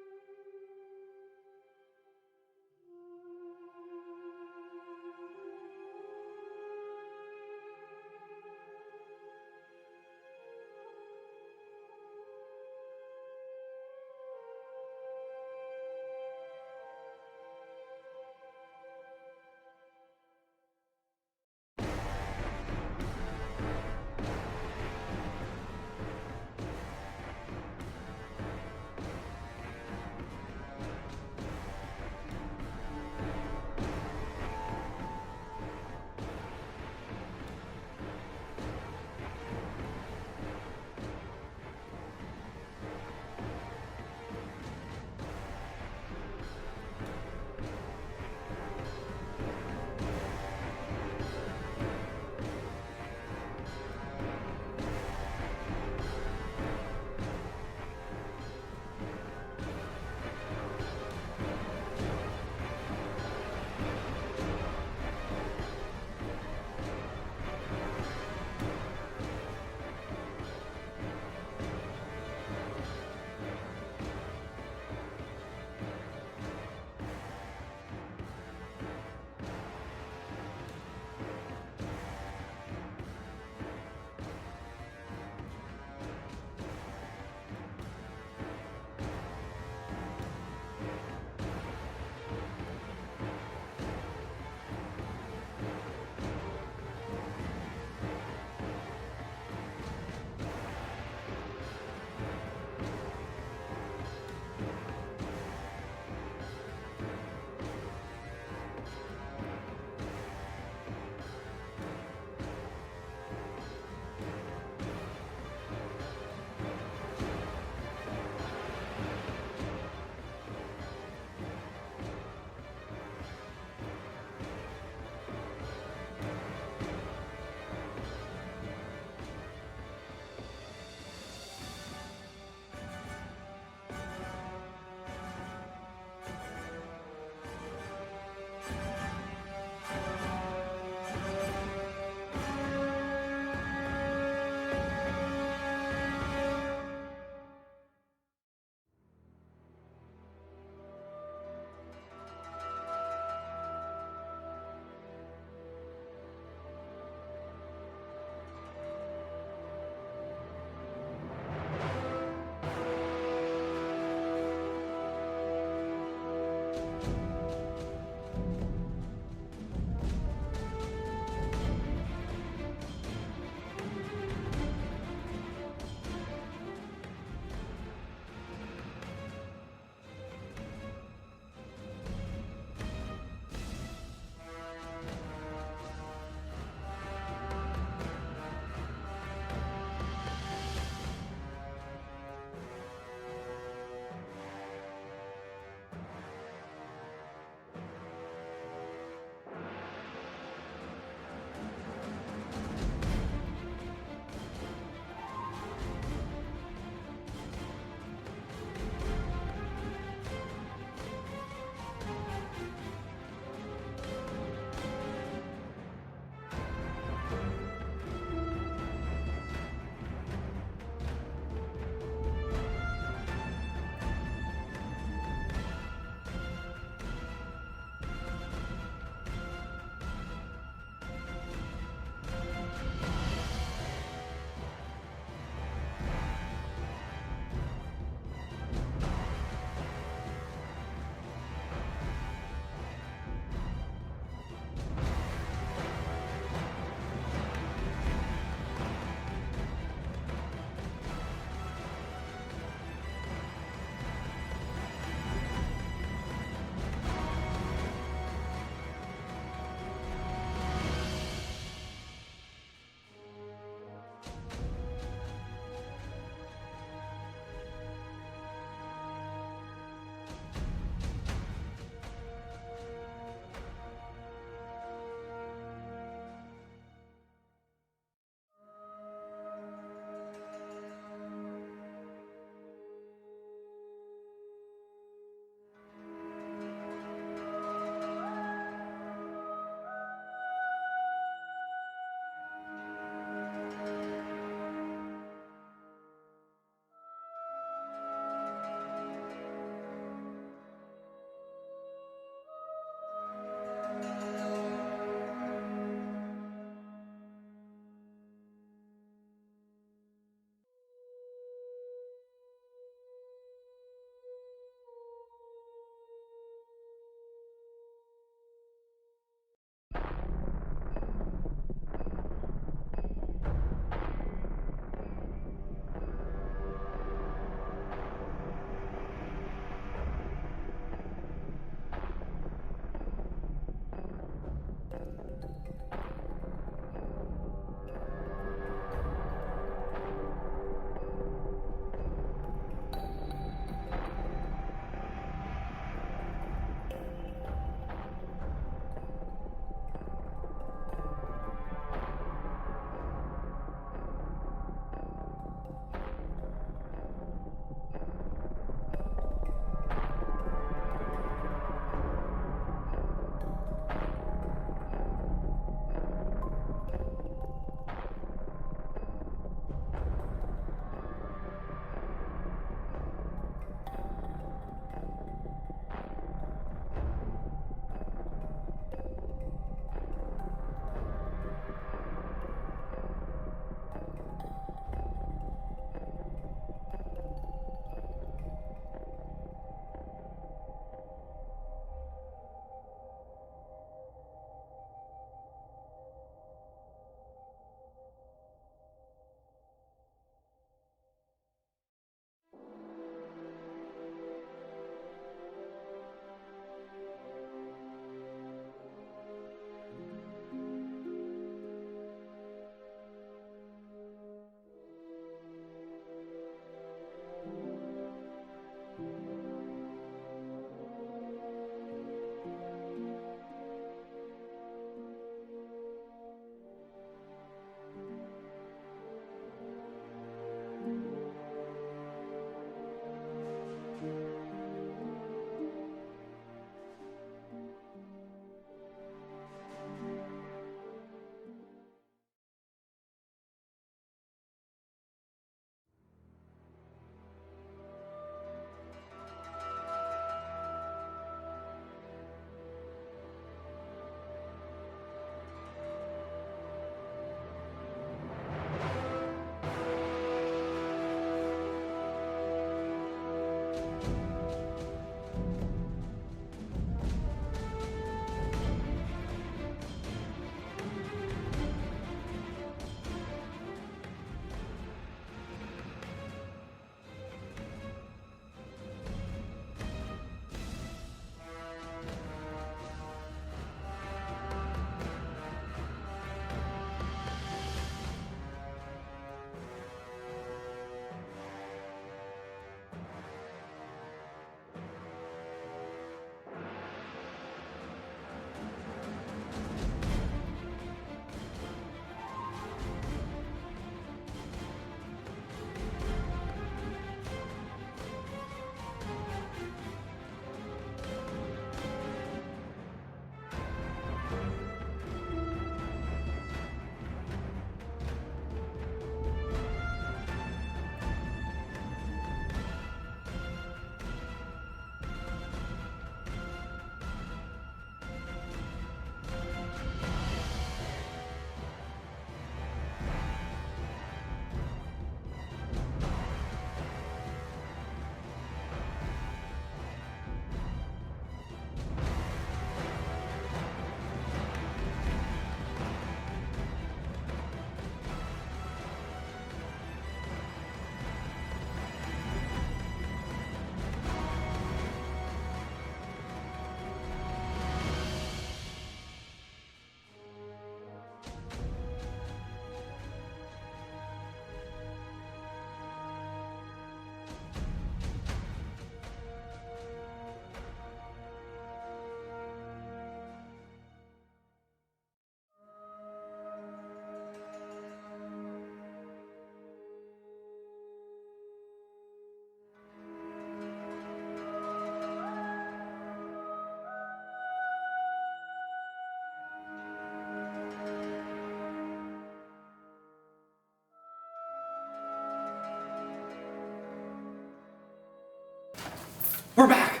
We're back.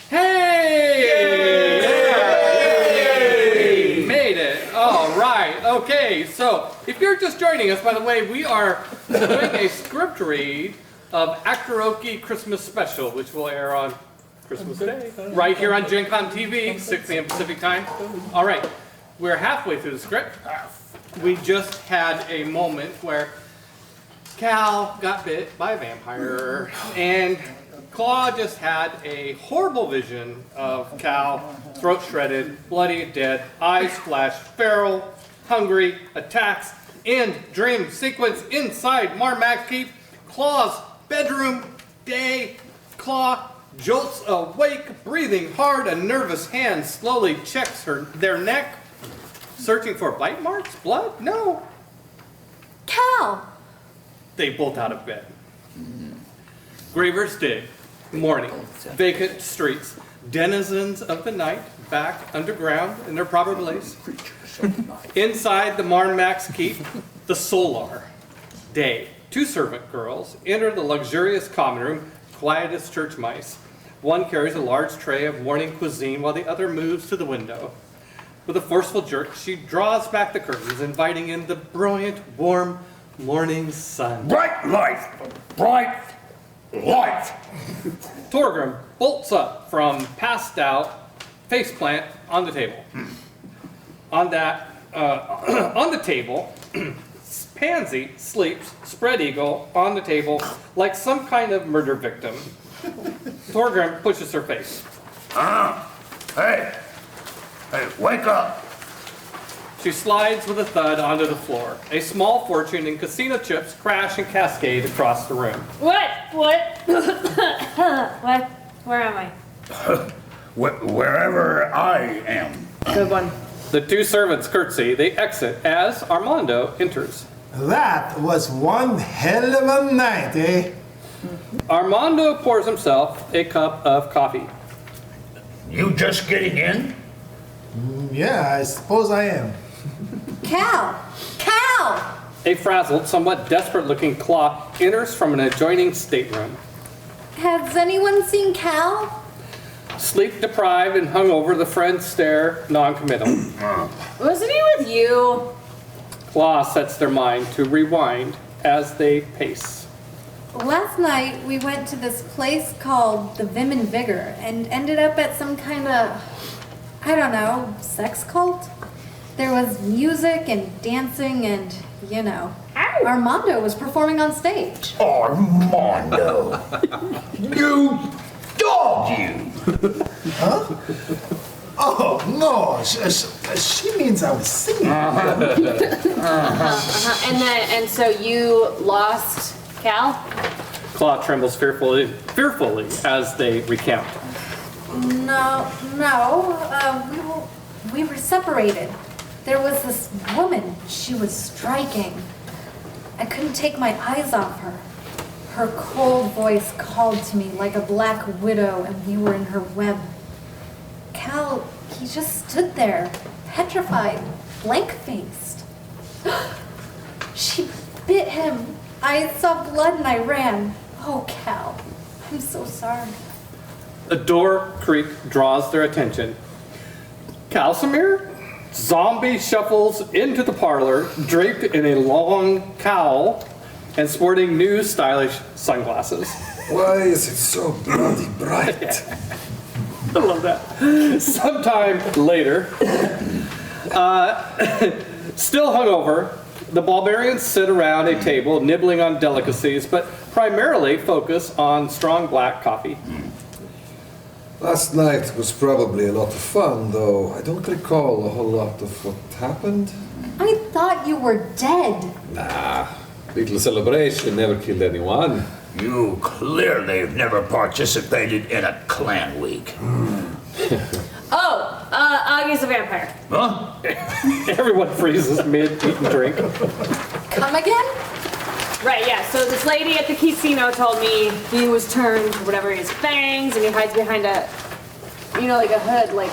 Hey! Yay! We made it. All right. Okay. So, if you're just joining us, by the way, we are doing a script read of Actoroke Christmas Special, which will air on Christmas Day, right here on Gen Con TV, 6 p.m. Pacific time. All right. We're halfway through the script. We just had a moment where Cal got bit by a vampire, and Claw just had a horrible vision of Cal, throat shredded, bloody, dead, eyes flash, feral, hungry, attacks, end dream sequence inside Marmax Keep. Claw's bedroom, day. Claw jolts awake, breathing hard. A nervous hand slowly checks their neck, searching for bite marks, blood. No. Cal! They bolt out of bed. Graver's Dig. Morning. Vacant streets. Denizens of the night back underground in their proper place. Inside the Marmax Keep, the Solar. Day. 2 servant girls enter the luxurious common room, quiet as church mice. One carries a large tray of morning cuisine while the other moves to the window. With a forceful jerk, she draws back the curtains, inviting in the brilliant, warm morning sun. Bright light! Bright light! Torgrim bolts up from passed out faceplant on the table. On the table, Pansy sleeps spread eagle on the table like some kind of murder victim. Torgrim pushes her face. Hey! Hey, wake up! She slides with a thud onto the floor. A small fortune in casino chips crash and cascade across the room. What? What? What? Where am I? Wherever I am. Good one. The 2 servants curtsy. They exit as Armando enters. That was one hell of a night, eh? Armando pours himself a cup of coffee. You just getting in? Yeah, I suppose I am. Cal! Cal! A frazzled, somewhat desperate-looking Claw enters from an adjoining stateroom. Has anyone seen Cal? Sleep-deprived and hungover, the friends stare non-committal. Wasn't he with you? Claw sets their mind to rewind as they pace. Last night, we went to this place called the Vim and Vigor and ended up at some kind of, I don't know, sex cult? There was music and dancing and, you know, Armando was performing on stage. Armando! You dog, you! Huh? Oh, no, she means I was singing. And so you lost Cal? Claw trembles fearfully as they recount. No, we were separated. There was this woman, she was striking. I couldn't take my eyes off her. Her cold voice called to me like a black widow, and we were in her web. Cal, he just stood there, petrified, blank-faced. She bit him. I saw blood and I ran. Oh, Cal, I'm so sorry. A door creak draws their attention. Calsamir? Zombie shuffles into the parlor, draped in a long cowl and sporting new stylish sunglasses. Why is it so bloody bright? I love that. Sometime later, still hungover, the Ballbarians sit around a table nibbling on delicacies, but primarily focus on strong black coffee. Last night was probably a lot of fun, though I don't recall a whole lot of what happened. I thought you were dead. Nah, little celebration never killed anyone. You clearly have never participated in a clan week. Augie's a vampire. Huh? Everyone freezes mid-eating drink. Come again? Right, yeah. So this lady at the casino told me he was turned, or whatever, his fangs, and he hides behind a, like a hood, like.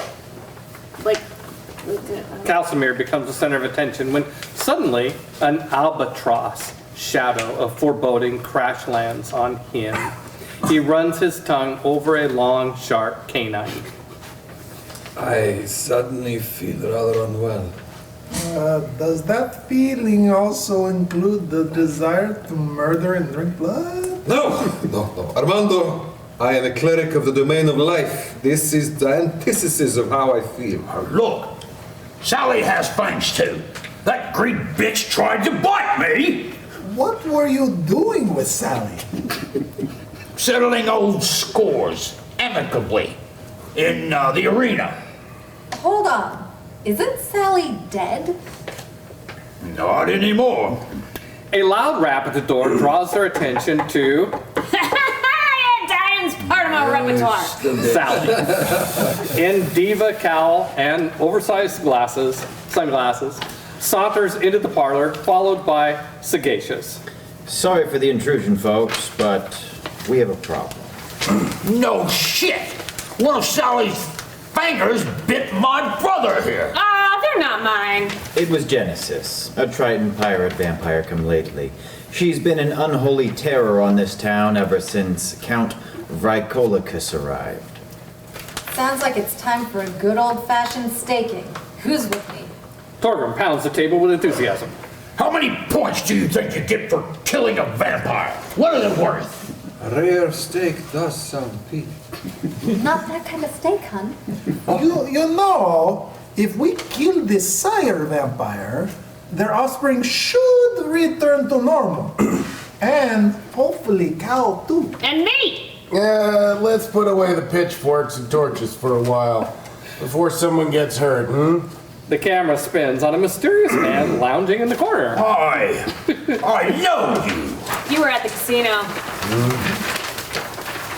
Calsamir becomes the center of attention when suddenly an albatross shadow of foreboding crash lands on him. He runs his tongue over a long, sharp canine. I suddenly feel rather unwell. Does that feeling also include the desire to murder and drink blood? No. Armando, I am a cleric of the domain of life. This is the antithesis of how I feel. Look, Sally has fangs too. That Greek bitch tried to bite me. What were you doing with Sally? Settling old scores amicably in the arena. Hold on. Isn't Sally dead? Not anymore. A loud rap at the door draws their attention to Dying's part of my repertoire. Sally. In diva cowl and oversized sunglasses, saunters into the parlor, followed by Sagacious. Sorry for the intrusion, folks, but we have a problem. No shit. One of Sally's fingers bit my brother here. Ah, they're not mine. It was Genesis, a Triton pirate vampire come lately. She's been an unholy terror on this town ever since Count Vrikolicus arrived. Sounds like it's time for a good old-fashioned staking. Who's with me? Torgrim pounds the table with enthusiasm. How many points do you think you get for killing a vampire? What are they worth? A rare steak does sound peak. Not that kind of steak, hun. You know, if we kill this sire vampire, their offspring should return to normal. And hopefully Cal too. And me! Yeah, let's put away the pitchforks and torches for a while before someone gets hurt, The camera spins on a mysterious man lounging in the corner. I know you. You were at the casino.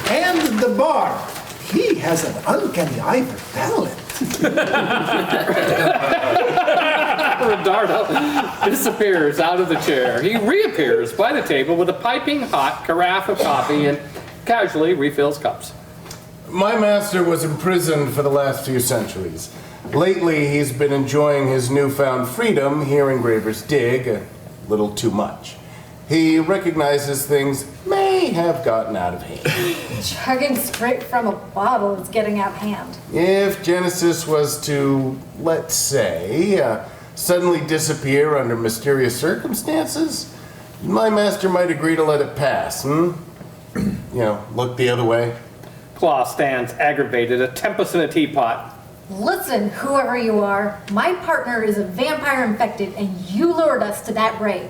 And the bar. He has an uncanny eye for talent. Redardo disappears out of the chair. He reappears by the table with a piping hot carafe of coffee and casually refills cups. My master was imprisoned for the last few centuries. Lately, he's been enjoying his newfound freedom here in Graver's Dig a little too much. He recognizes things may have gotten out of hand. Chugging straight from a bottle is getting out of hand. If Genesis was to, let's say, suddenly disappear under mysterious circumstances, my master might agree to let it pass, look the other way. Claw stands aggravated, a tempest in a teapot. Listen, whoever you are, my partner is a vampire infected, and you lured us to that grave.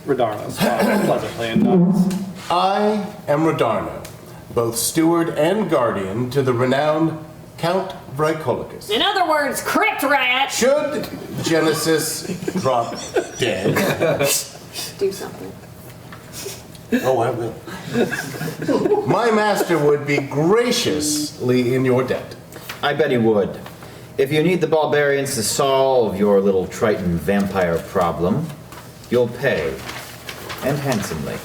Redarno smiles pleasantly and nods. I am Redarno, both steward and guardian to the renowned Count Vrikolicus. In other words, crypt rat. Should Genesis drop dead, Do something. oh, I will. My master would be graciously in your debt. I bet he would. If you need the Ballbarians to solve your little Triton vampire problem, you'll pay. And handsomely.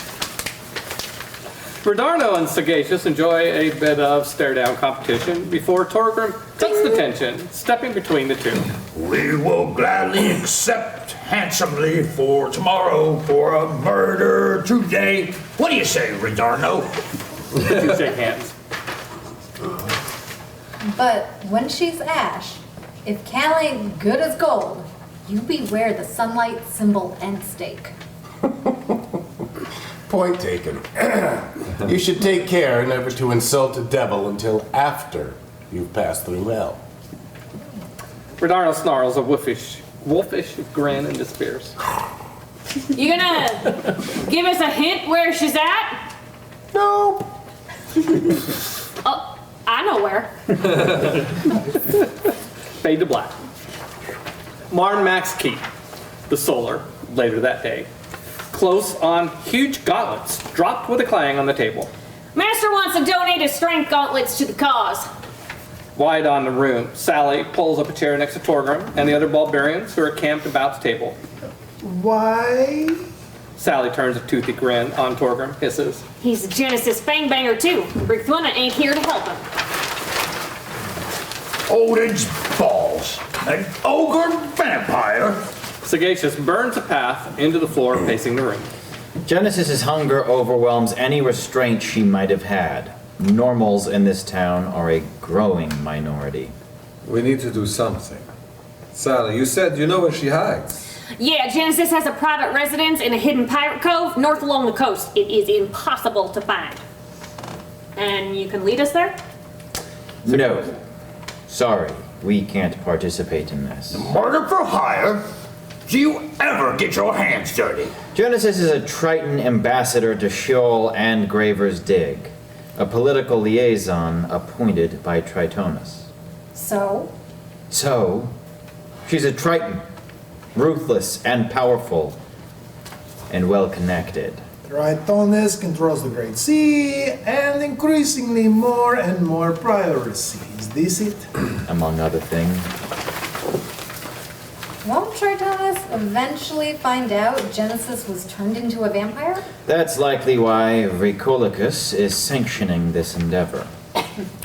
Redarno and Sagacious enjoy a bit of stare-down competition before Torgrim cuts the tension, stepping between the two. We will gladly accept handsomely for tomorrow for a murder today. What do you say, Redarno? The two shake hands. But when she's ash, if Cal ain't good as gold, you beware the sunlight, symbol, and stake. Point taken. You should take care never to insult a devil until after you've passed through hell. Redarno snarls a wolfish grin and disappears. You gonna give us a hint where she's at? No. Oh, I know where. Fade to black. Max Keep, the Solar, later that day. Close on huge gauntlets, dropped with a clang on the table. Master wants to donate his strength gauntlets to the cause. Wide on the room, Sally pulls up a chair next to Torgrim and the other Ballbarians who are camped about the table. Why? Sally turns a toothy grin on Torgrim, hisses. He's a Genesis fangbanger too. Brigthwina ain't here to help him. Odin's balls. An ogre vampire. Sagacious burns a path into the floor facing the room. Genesis's hunger overwhelms any restraint she might have had. Normals in this town are a growing minority. We need to do something. Sally, you said you know where she hides. Yeah, Genesis has a private residence in a hidden pirate cove north along the coast. It is impossible to find. And you can lead us there? No. Sorry, we can't participate in this. Murder for hire? Do you ever get your hands dirty? Genesis is a Triton ambassador to Sheol and Graver's Dig, a political liaison appointed by Tritonus. So? So, she's a Triton, ruthless and powerful, and well-connected. Tritonus controls the Great Sea, and increasingly more and more piracy. Is this it? Among other things. Won't Tritonus eventually find out Genesis was turned into a vampire? That's likely why Vricolicus is sanctioning this endeavor.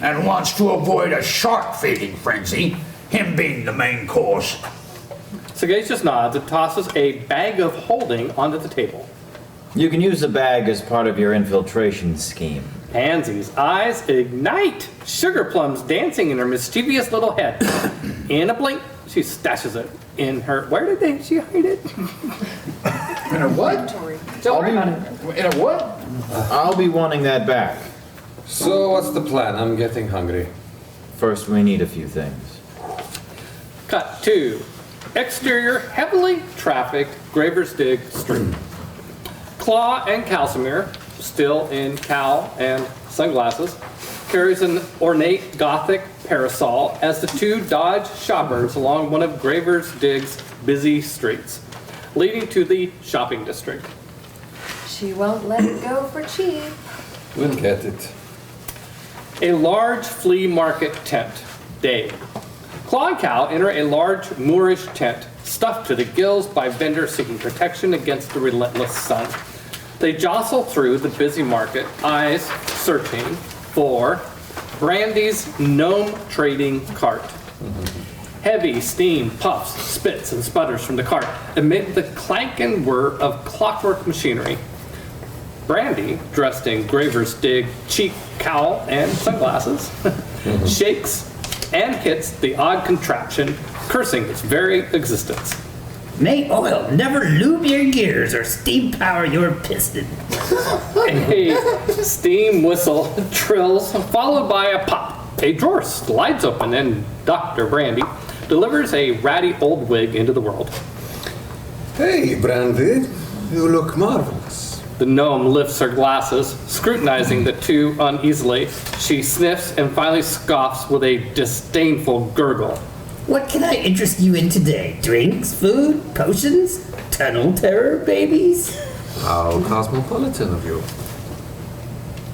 And wants to avoid a shark-feeding frenzy, him being the main course. Sagacious nods and tosses a bag of holding onto the table. You can use the bag as part of your infiltration scheme. Pansy's eyes ignite, sugar plums dancing in her mischievous little head. In a blink, she stashes it in her. Where did she hide it? In a what? Don't worry about it. In a what? I'll be wanting that back. So what's the plan? I'm getting hungry. First, we need a few things. Cut to exterior, heavily trafficked Graver's Dig Street. Claw and Calcimer, still in cowl and sunglasses, carries an ornate Gothic parasol as the two dodge shoppers along one of Graver's Dig's busy streets, leading to the shopping district. She won't let it go for cheap. We'll get it. A large flea market tent. Day. Claw and Cal enter a large Moorish tent, stuffed to the gills by vendors seeking protection against the relentless sun. They jostle through the busy market, eyes searching for Brandy's gnome trading cart. Heavy steam puffs, spits, and sputters from the cart amid the clank and whir of clockwork machinery. Brandy, dressed in Graver's Dig cheap cowl and sunglasses, shakes and hits the odd contraption, cursing its very existence. May oil never lube your gears or steam power your piston. A steam whistle trills, followed by a pop. A drawer slides open and Dr. Brandy delivers a ratty old wig into the world. Hey, Brandy, you look marvelous. The gnome lifts her glasses, scrutinizing the two uneasily. She sniffs and finally scoffs with a disdainful gurgle. What can I interest you in today? Drinks, food, potions, tunnel terror babies? How cosmopolitan of you.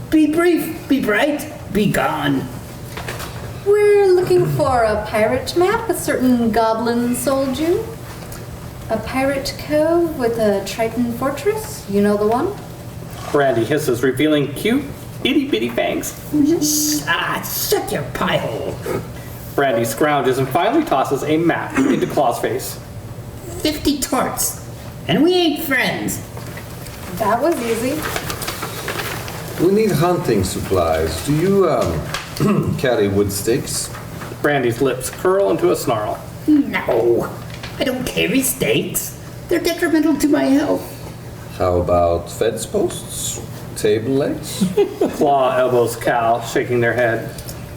Be brief, be bright, be gone. We're looking for a pirate map a certain goblin sold you. A pirate cove with a Triton fortress. You know the one? Brandy hisses, revealing cute, itty-bitty fangs. Shut your pie hole. Brandy scrounges and finally tosses a map into Claw's face. 50 torts, and we ain't friends. That was easy. We need hunting supplies. Do you, carry wood sticks? Brandy's lips curl into a snarl. No, I don't carry stakes. They're detrimental to my health. How about fence posts? Table legs? Claw elbows Cal, shaking their head.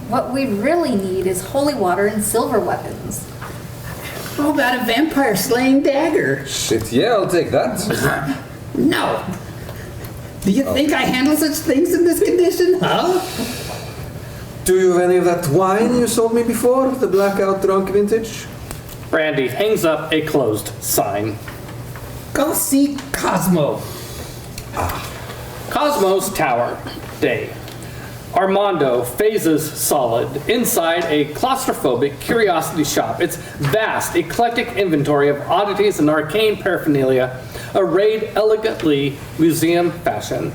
What we really need is holy water and silver weapons. How about a vampire slaying dagger? Shit, yeah, I'll take that. No. Do you think I handle such things in this condition, huh? Do you have any of that wine you sold me before? The blackout drunk vintage? Brandy hangs up a closed sign. Go see Cosmo. Cosmo's Tower. Day. Armando phases solid inside a claustrophobic curiosity shop. Its vast, eclectic inventory of oddities and arcane paraphernalia arrayed elegantly museum fashion.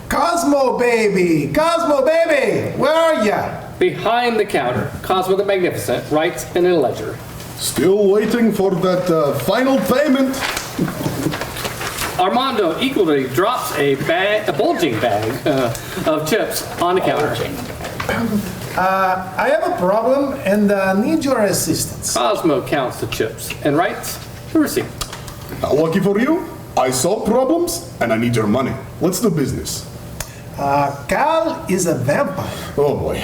Cosmo baby! Cosmo baby! Where are ya? Behind the counter, Cosmo the Magnificent writes in a ledger. Still waiting for that final payment. Armando equally drops a bulging bag of chips on the counter. I have a problem and need your assistance. Cosmo counts the chips and writes the receipt. Lucky for you, I solve problems and I need your money. Let's do business. Cal is a vampire. Oh boy.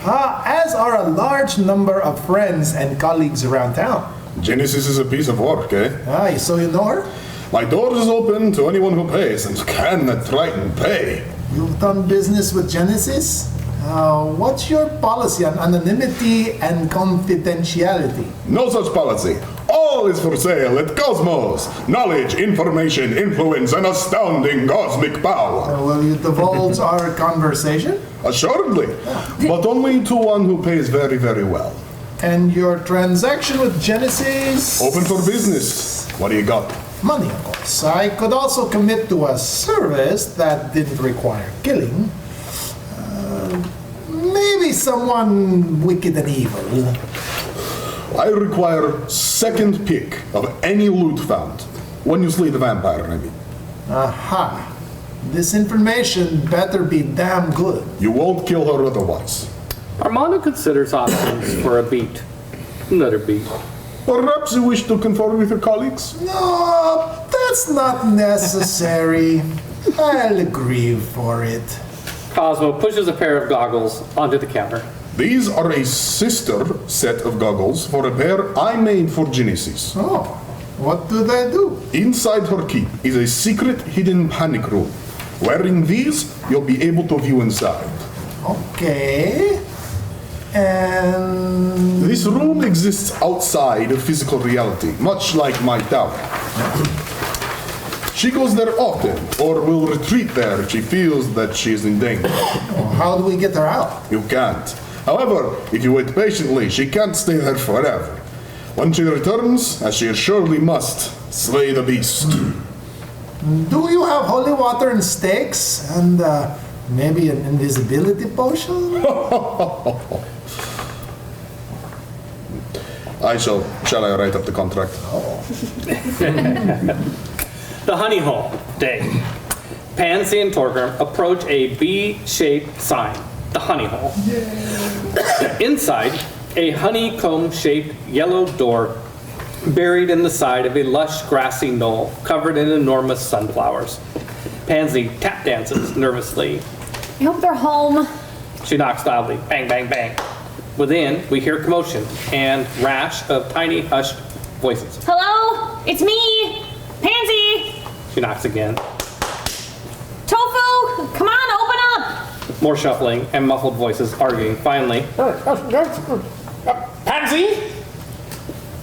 As are a large number of friends and colleagues around town. Genesis is a piece of work, eh? So you know her? My door is open to anyone who pays, and can that Triton pay? You've done business with Genesis? What's your policy on anonymity and confidentiality? No such policy. All is for sale at Cosmos. Knowledge, information, influence, and astounding cosmic power. Will you divulge our conversation? Assuredly, but only to one who pays very, very well. And your transaction with Genesis? Open for business. What do you got? Money, of course. I could also commit to a service that didn't require killing. Maybe someone wicked and evil. I require second pick of any loot found. When you slay the vampire, I mean. Aha. This information better be damn good. You won't kill her otherwise. Armando considers options for a beat. Another beat. Perhaps you wish to confer with your colleagues? No, that's not necessary. I'll agree for it. Cosmo pushes a pair of goggles onto the counter. These are a sister set of goggles for a pair I made for Genesis. Oh, what do they do? Inside her keep is a secret hidden panic room. Wearing these, you'll be able to view inside. Okay. And... This room exists outside of physical reality, much like my tower. She goes there often, or will retreat there if she feels that she is in danger. How do we get her out? You can't. However, if you wait patiently, she can't stay there forever. When she returns, as she surely must, slay the beast. Do you have holy water and stakes? And maybe an invisibility potion? Shall I write up the contract? The honey hole day. Pansy and Torgrim approach a B-shaped sign, the honey hole. Inside, a honeycomb-shaped yellow door buried in the side of a lush grassy knoll covered in enormous sunflowers. Pansy tap dances nervously. I hope they're home. She knocks loudly, bang, bang, bang. Within, we hear commotion and rash of tiny, hushed voices. Hello? It's me! Pansy! She knocks again. Tofu! Come on, open up! More shuffling and muffled voices arguing. Finally, Pansy?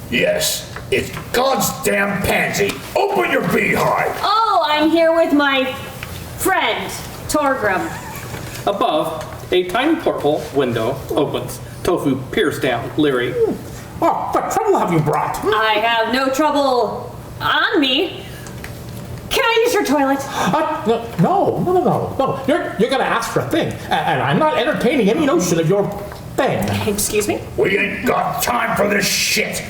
Yes, it's God's damn Pansy. Open your beehive. Oh, I'm here with my friend, Torgrim. above, a tiny porthole window opens. Tofu peers down, leery. Oh, what trouble have you brought? I have no trouble on me. Can I use your toilet? No. You're gonna ask for a thing, and I'm not entertaining any notion of your thing. Excuse me? We ain't got time for this shit.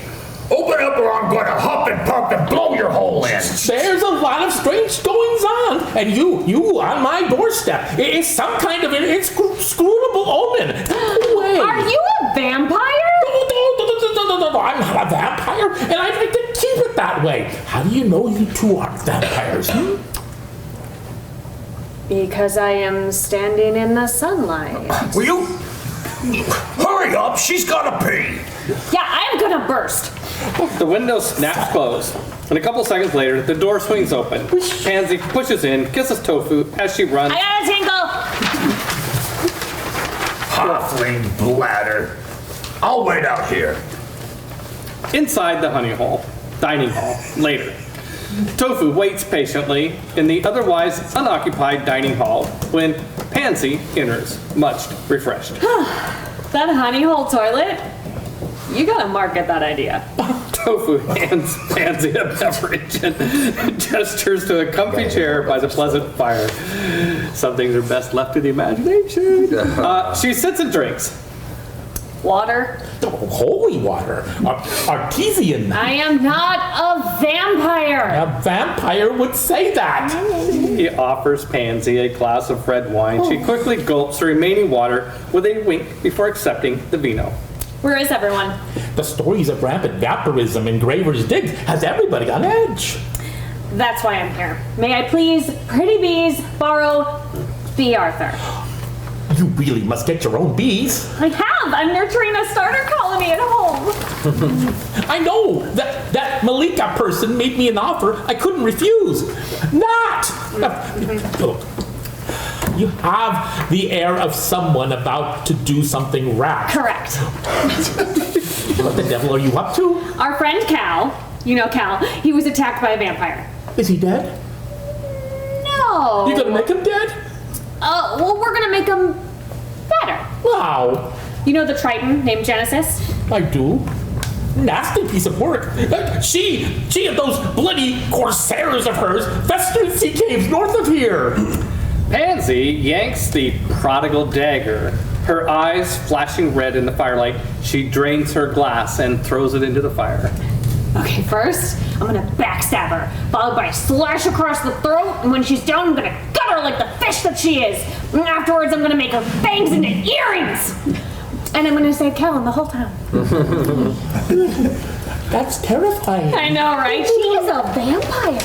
Open up or I'm gonna huff and puff and blow your hole in. There's a lot of strange goings on, and you on my doorstep. It's some kind of an inscrutable omen. Wait. Are you a vampire? No, I'm not a vampire, and I'd like to keep it that way. How do you know you two aren't vampires? Because I am standing in the sunlight. Will you? Hurry up, she's gotta pee. Yeah, I'm gonna burst. The window snaps closed, and a couple seconds later, the door swings open. Pansy pushes in, kisses Tofu as she runs. I got a tingle. Halfling bladder. I'll wait out here. Inside the dining hall, later. Tofu waits patiently in the otherwise unoccupied dining hall when Pansy enters, much refreshed. That honey hole toilet? You gotta market that idea. Tofu hands Pansy a beverage and gestures to a comfy chair by the pleasant fire. Some things are best left to the imagination. She sits and drinks. Water. Holy water. Artesian. I am not a vampire. A vampire would say that. He offers Pansy a glass of red wine. She quickly gulps the remaining water with a wink before accepting the vino. Where is everyone? The stories of rampant vampirism in Graver's Dig has everybody on edge. That's why I'm here. May I please, pretty bees, borrow Bee Arthur? You really must get your own bees. I have. I'm nurturing a starter colony at home. I know. That Malika person made me an offer I couldn't refuse. Look, you have the air of someone about to do something rash. Correct. What the devil are you up to? Our friend Cal, you know Cal, he was attacked by a vampire. Is he dead? No. You gonna make him dead? Well, we're gonna make him better. Wow. You know the Triton named Genesis? I do. Nasty piece of work. She and those bloody corsairs of hers festered in sea caves north of here. Pansy yanks the prodigal dagger. Her eyes flashing red in the firelight, she drains her glass and throws it into the fire. Okay, first, I'm gonna backstab her, followed by a slash across the throat, and when she's down, I'm gonna gut her like the fish that she is. And afterwards, I'm gonna make her fangs into earrings. And I'm gonna say Kellen the whole time. That's terrifying. I know, right? She is a vampire.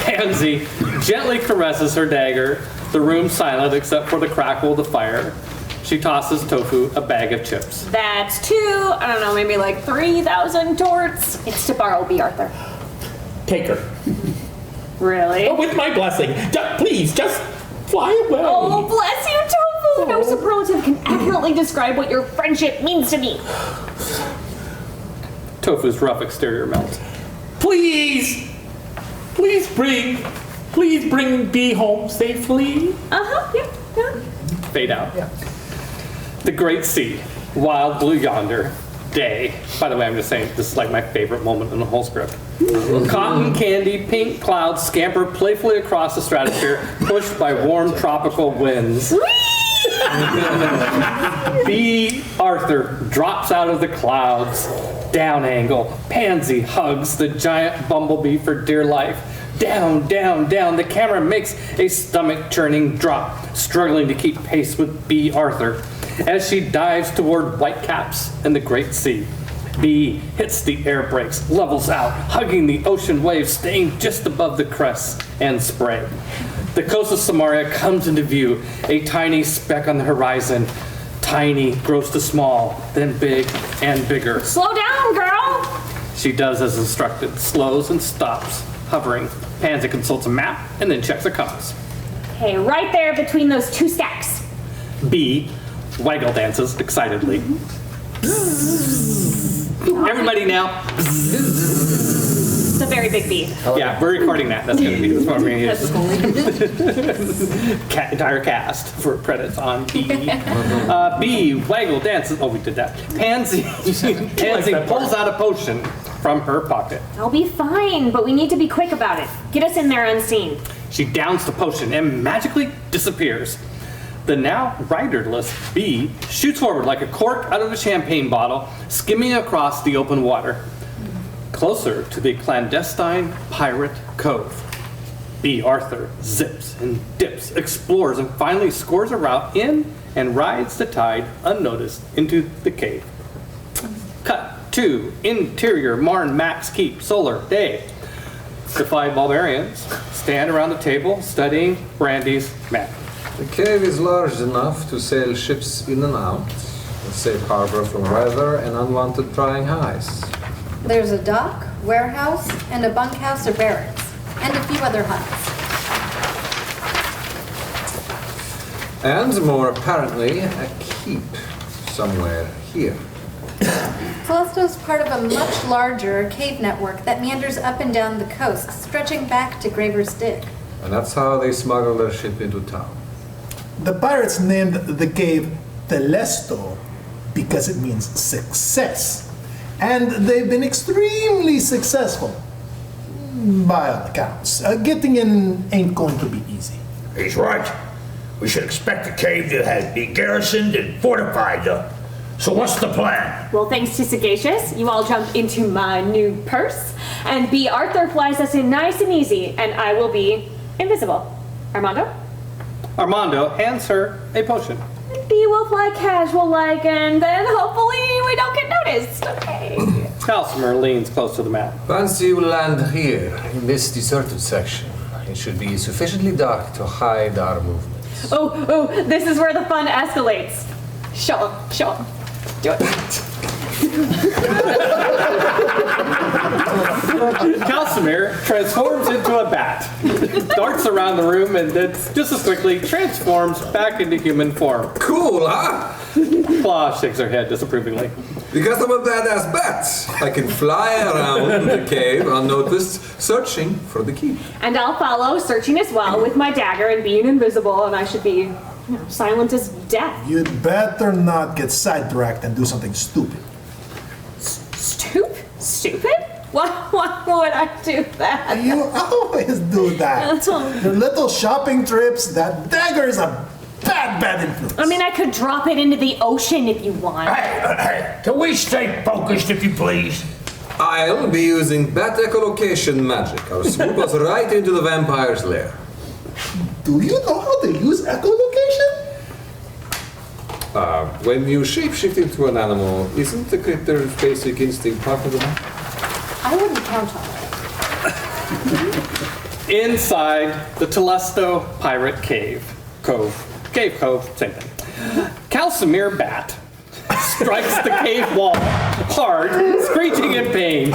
Pansy gently caresses her dagger, the room silent except for the crackle of the fire. She tosses Tofu a bag of chips. That's I don't know, maybe like 3,000 torts. It's to borrow Bee Arthur. Take her. Really? Oh, with my blessing. Please, just fly away. Oh, bless you, Tofu! No superlative can accurately describe what your friendship means to me. Tofu's rough exterior melts. Please bring Bee home safely. Yeah. Fade out. Yeah. The Great Sea, wild blue yonder, day. By the way, I'm just saying, this is like my favorite moment in the whole script. Cotton candy, pink clouds scamper playfully across the stratosphere, pushed by warm tropical winds. Bee Arthur drops out of the clouds, down angle. Pansy hugs the giant bumblebee for dear life. Down, down, down. The camera makes a stomach-churning drop, struggling to keep pace with Bee Arthur as she dives toward whitecaps and the Great Sea. Bee hits the air brakes, levels out, hugging the ocean waves, staying just above the crests and spray. The coast of Samaria comes into view, a tiny speck on the horizon. Tiny grows to small, then big and bigger. Slow down, girl! She does as instructed, slows and stops, hovering. Pansy consults a map and then checks the compass. Okay, right there between those two stacks. Bee waggle dances excitedly. Everybody now. It's a very big bee. Yeah, we're recording that. That's going to be the one we're going to use. Entire cast for credits on Bee. Bee waggle dances. Oh, we did that. Pansy pulls out a potion from her pocket. I'll be fine, but we need to be quick about it. Get us in there unseen. She downs the potion and magically disappears. The now riderless Bee shoots forward like a cork out of a champagne bottle, skimming across the open water. Closer to the clandestine pirate cove. Bee Arthur zips and dips, explores, and finally scores a route in and rides the tide unnoticed into the cave. Cut to interior Marn Max Keep, solar day. The 5 Ballbarians stand around the table studying Brandy's map. The cave is large enough to sail ships in and out, a safe harbor from weather and unwanted prying eyes. There's a dock, warehouse, and a bunkhouse or barracks, and a few other huts. And more apparently, a keep somewhere here. Calesto's part of a much larger cave network that meanders up and down the coast, stretching back to Graver's Dig. And that's how they smuggle their ship into town. The pirates named the cave Telesto because it means success. And they've been extremely successful, by all accounts. Getting in ain't going to be easy. He's right. We should expect the cave to be garrisoned and fortified, though. So what's the plan? Well, thanks to Sagacious, you all jump into my new purse, and B. Arthur flies us in nice and easy, and I will be invisible. Armando? Armando hands her a potion. B will fly casual like, and then hopefully we don't get noticed. Okay. Calcimer leans close to the map. Once you land here, in this deserted section, it should be sufficiently dark to hide our movements. Oh, this is where the fun escalates. Show him. Do it. Calcimer transforms into a bat, darts around the room, and then just as quickly transforms back into human form. Cool, huh? Claw shakes her head disapprovingly. Because I'm a badass bat. I can fly around the cave unnoticed, searching for the key. And I'll follow, searching as well, with my dagger and being invisible, and I should be silent as death. You'd better not get sidetracked and do something stupid. Stupid? Why would I do that? You always do that. Your little shopping trips, that dagger is a bad influence. I mean, I could drop it into the ocean if you want. Hey, can we stay focused, if you please? I'll be using bat echolocation magic. I'll swoop us right into the vampire's lair. Do you know how to use echolocation? When you shapeshift into an animal, isn't the critter's basic instinct part of the map? I wouldn't count on it. Inside the Telesto Pirate Cave. Cove, same thing. Calcimer Bat strikes the cave wall hard, screeching in pain.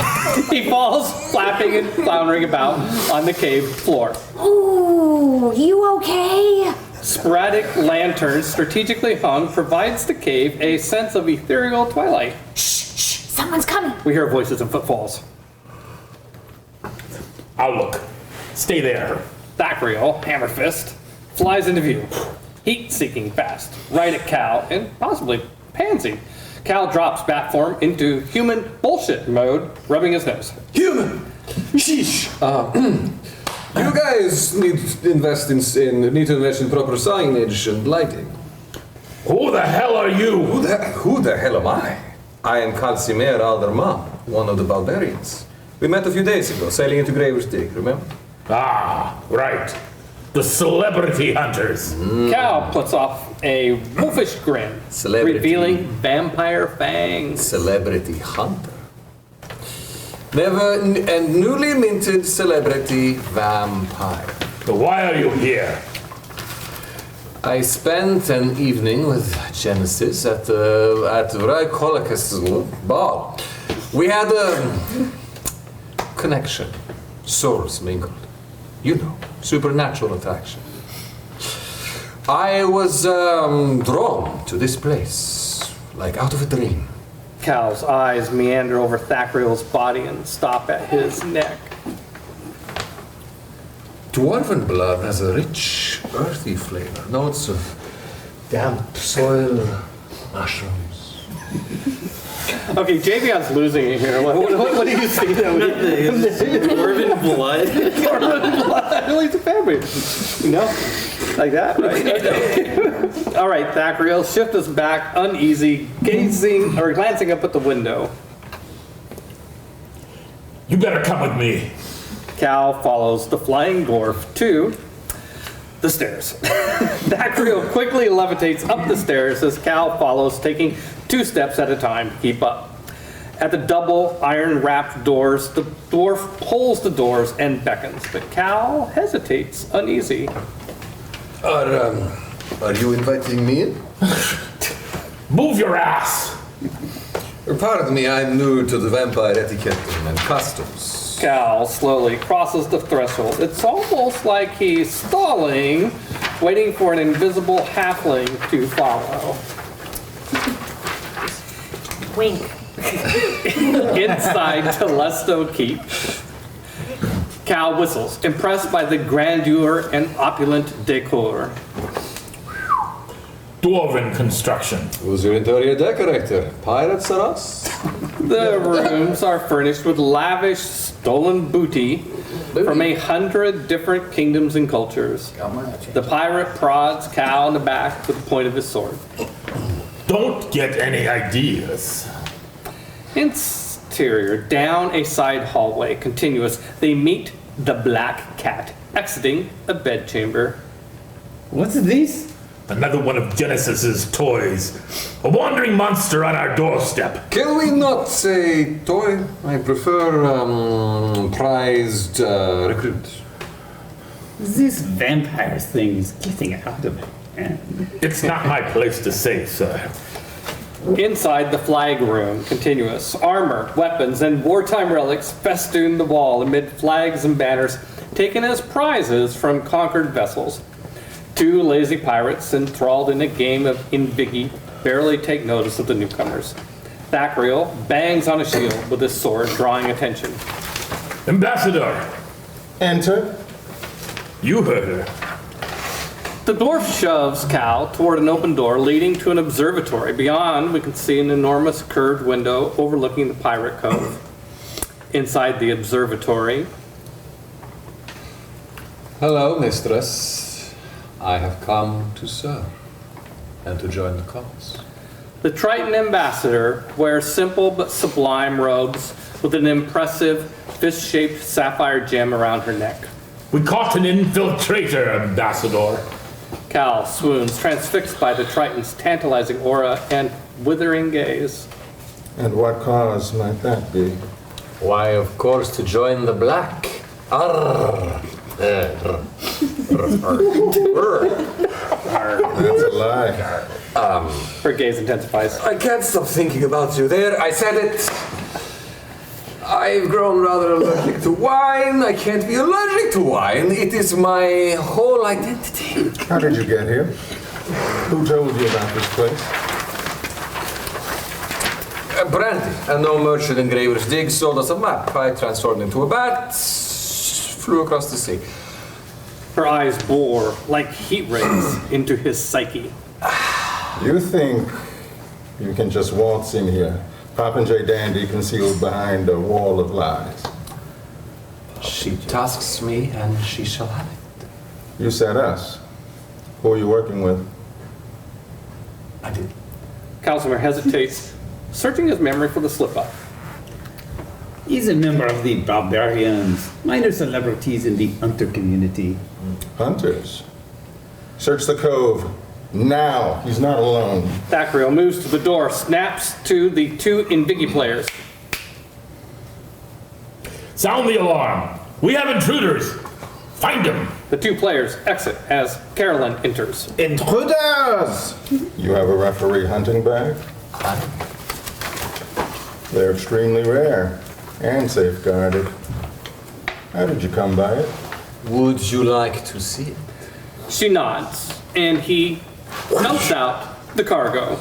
He falls, flapping and floundering about on the cave floor. Ooh, you okay? Sporadic lanterns strategically hung provides the cave a sense of ethereal twilight. Shh, someone's coming. We hear voices and footfalls. I'll look. Stay there. Thackreel, hammer fist, flies into view. Heat-seeking fast, right at Cal and possibly Pansy. Cal drops bat form into human bullshit mode, rubbing his nose. Human! Sheesh! You guys need to invest in proper signage and lighting. Who the hell are you? Who the hell am I? I am Calcimer Alderman, one of the Ballbarians. We met a few days ago, sailing into Graver's Dig, remember? Ah, right. The celebrity hunters. Cal puts off a wolfish grin, revealing vampire fangs. Celebrity hunter. Never and newly minted celebrity vampire. But why are you here? I spent an evening with Genesis at Reikolak's ball. We had a connection, souls mingled. You know, supernatural attraction. I was drawn to this place, like out of a dream. Cal's eyes meander over Thackrell's body and stop at his neck. Dwarven blood has a rich, earthy flavor, notes of damp soil, mushrooms. Okay, Javion's losing it here. What do you see that Dwarven blood? Dwarven blood. Well, he's a family. You know? Like that, right? All right, Thackrell, shift us back, uneasy, glancing up at the window. You better come with me. Cal follows the flying dwarf to the stairs. Thackrell quickly levitates up the stairs as Cal follows, taking 2 steps at a time to keep up. At the double iron-wrapped doors, the dwarf pulls the doors and beckons, but Cal hesitates, uneasy. Are you inviting me in? Move your ass! Pardon me, I'm new to the vampire etiquette and customs. Cal slowly crosses the threshold. It's almost like he's stalling, waiting for an invisible halfling to follow. Wink. Inside Telesto Keep, Cal whistles, impressed by the grandeur and opulent decor. Dwarven construction. Who's your interior decorator? Pirates or us? The rooms are furnished with lavish stolen booty, from 100 different kingdoms and cultures. The pirate prods Cal in the back with the point of his sword. Don't get any ideas. Interior, down a side hallway, continuous, they meet the Black Cat, exiting a bedchamber. What's this? Another one of Genesis's toys. A wandering monster on our doorstep. Can we not say toy? I prefer prized recruit. This vampire thing is getting out of hand. It's not my place to say, sir. Inside the flag room, continuous, armor, weapons, and wartime relics festoon the wall amid flags and banners taken as prizes from conquered vessels. Two lazy pirates enthralled in a game of Invigi barely take notice of the newcomers. Thackreel bangs on a shield with his sword, drawing attention. Ambassador! Enter. You heard her. The dwarf shoves Cal toward an open door leading to an observatory. Beyond, we can see an enormous curved window overlooking the pirate cove. Inside the observatory. Hello, mistress. I have come to serve and to join the cause. The Triton ambassador wears simple but sublime robes with an impressive fist-shaped sapphire gem around her neck. We caught an infiltrator, Ambassador. Cal swoons, transfixed by the Triton's tantalizing aura and withering gaze. And what cause might that be? Why, of course, to join the Black. Arr. That's a lie. Her gaze intensifies. I can't stop thinking about you. There, I said it. I've grown rather allergic to wine. I can't be allergic to wine. It is my whole identity. How did you get here? Who told you about this place? Brandy. And no merchant engraver's dig sold us a map. I transformed into a bat, flew across the sea. Her eyes bore like heat rays into his psyche. You think you can just waltz in here, Popinjay Dandy concealed behind a wall of lies? She tasks me and she shall have it. You said us. Who are you working with? I did. Calcimer hesitates, searching his memory for the slip-up. He's a member of the Ballbarians, minor celebrities in the hunter community. Hunters? Search the cove. Now. He's not alone. Thackreel moves to the door, snaps to the two Invigi players. Sound the alarm. We have intruders. Find them. The two players exit as Carolyn enters. Intruders! You have a referee hunting bag? They're extremely rare and safeguarded. How did you come by it? Would you like to see it? She nods, and he dumps out the cargo.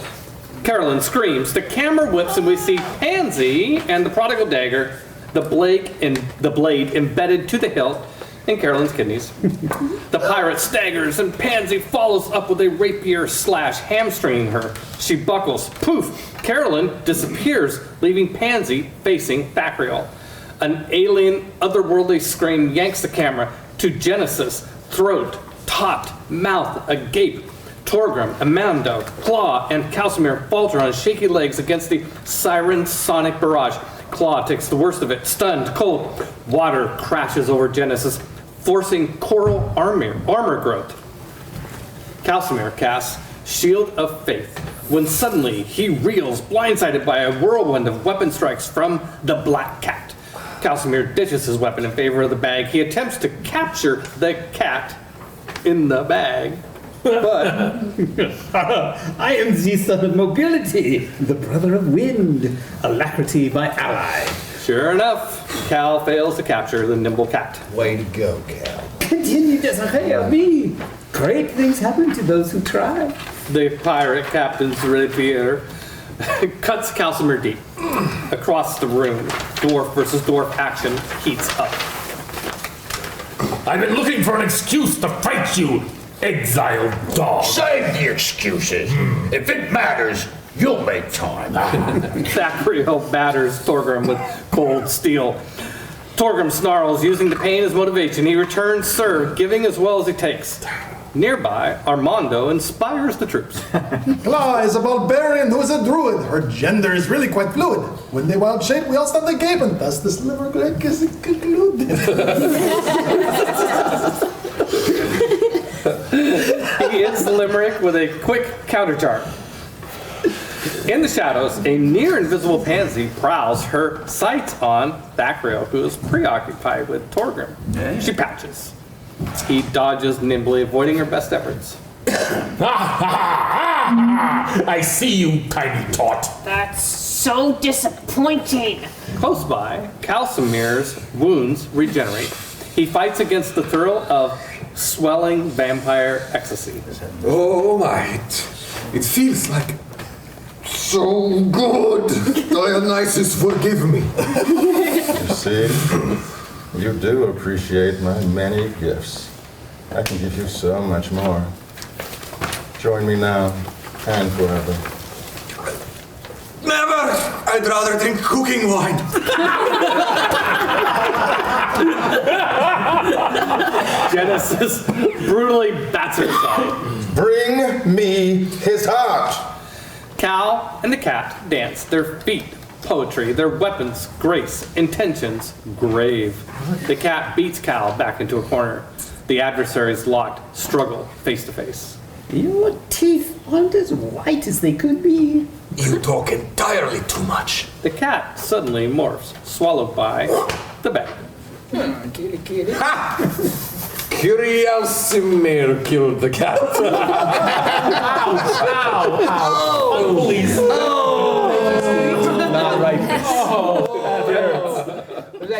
Carolyn screams. The camera whips, and we see Pansy and the prodigal dagger, the blade embedded to the hilt in Carolyn's kidneys. The pirate staggers, and Pansy follows up with a rapier slash, hamstringing her. She buckles. Poof! Carolyn disappears, leaving Pansy facing Thackreel. An alien, otherworldly scream yanks the camera to Genesis, throat, topped, mouth agape. Torgrim, Amando, Claw, and Calcimer falter on shaky legs against the siren sonic barrage. Claw takes the worst of it, stunned, cold. Water crashes over Genesis, forcing coral armor growth. Calcimer casts Shield of Faith, when suddenly he reels, blindsided by a whirlwind of weapon strikes from the Black Cat. Calcimer ditches his weapon in favor of the bag. He attempts to capture the cat in the bag, but... I am the son of mobility, the brother of wind, alacrity by ally. Sure enough, Cal fails to capture the nimble cat. Way to go, Cal. Continue to me. Great things happen to those who try. The pirate captain's rapier cuts Calcimer deep. Across the room, dwarf versus dwarf action heats up. I've been looking for an excuse to fight you, exiled dog. Save the excuses. If it matters, you'll make time. Thackreel batters Thorgrim with cold steel. Torgrim snarls, using the pain as motivation. He returns serve, giving as well as he takes. Nearby, Armando inspires the troops. Claw is a Ballbarian who is a druid. Her gender is really quite fluid. When they wild shape, we all stand the cape, and thus the sliver Greg is concluded. He ends the limerick with a quick counterchart. In the shadows, a near-invisible pansy prowls, her sights on Thackreel, who is preoccupied with Torgrim. She patches. He dodges nimbly, avoiding her best efforts. I see you, tiny tot. That's so disappointing. Close by, Calcimir's wounds regenerate. He fights against the thrill of swelling vampire ecstasy. Oh my, it feels like so good. Dionysus, forgive me. You see, you do appreciate my many gifts. I can give you so much more. Join me now and forever. Never! I'd rather drink cooking wine. Genesis brutally bats her aside. Bring me his heart. Cal and the cat dance, their feet poetry, their weapons grace, intentions grave. The cat beats Cal back into a corner. The adversaries locked, struggle face to face. Your teeth aren't as white as they could be. You talk entirely too much. The cat suddenly morphs, swallowed by the bag. Kitty, kitty. Ha! Curiousimir killed the cat. Ow! Please. Not right.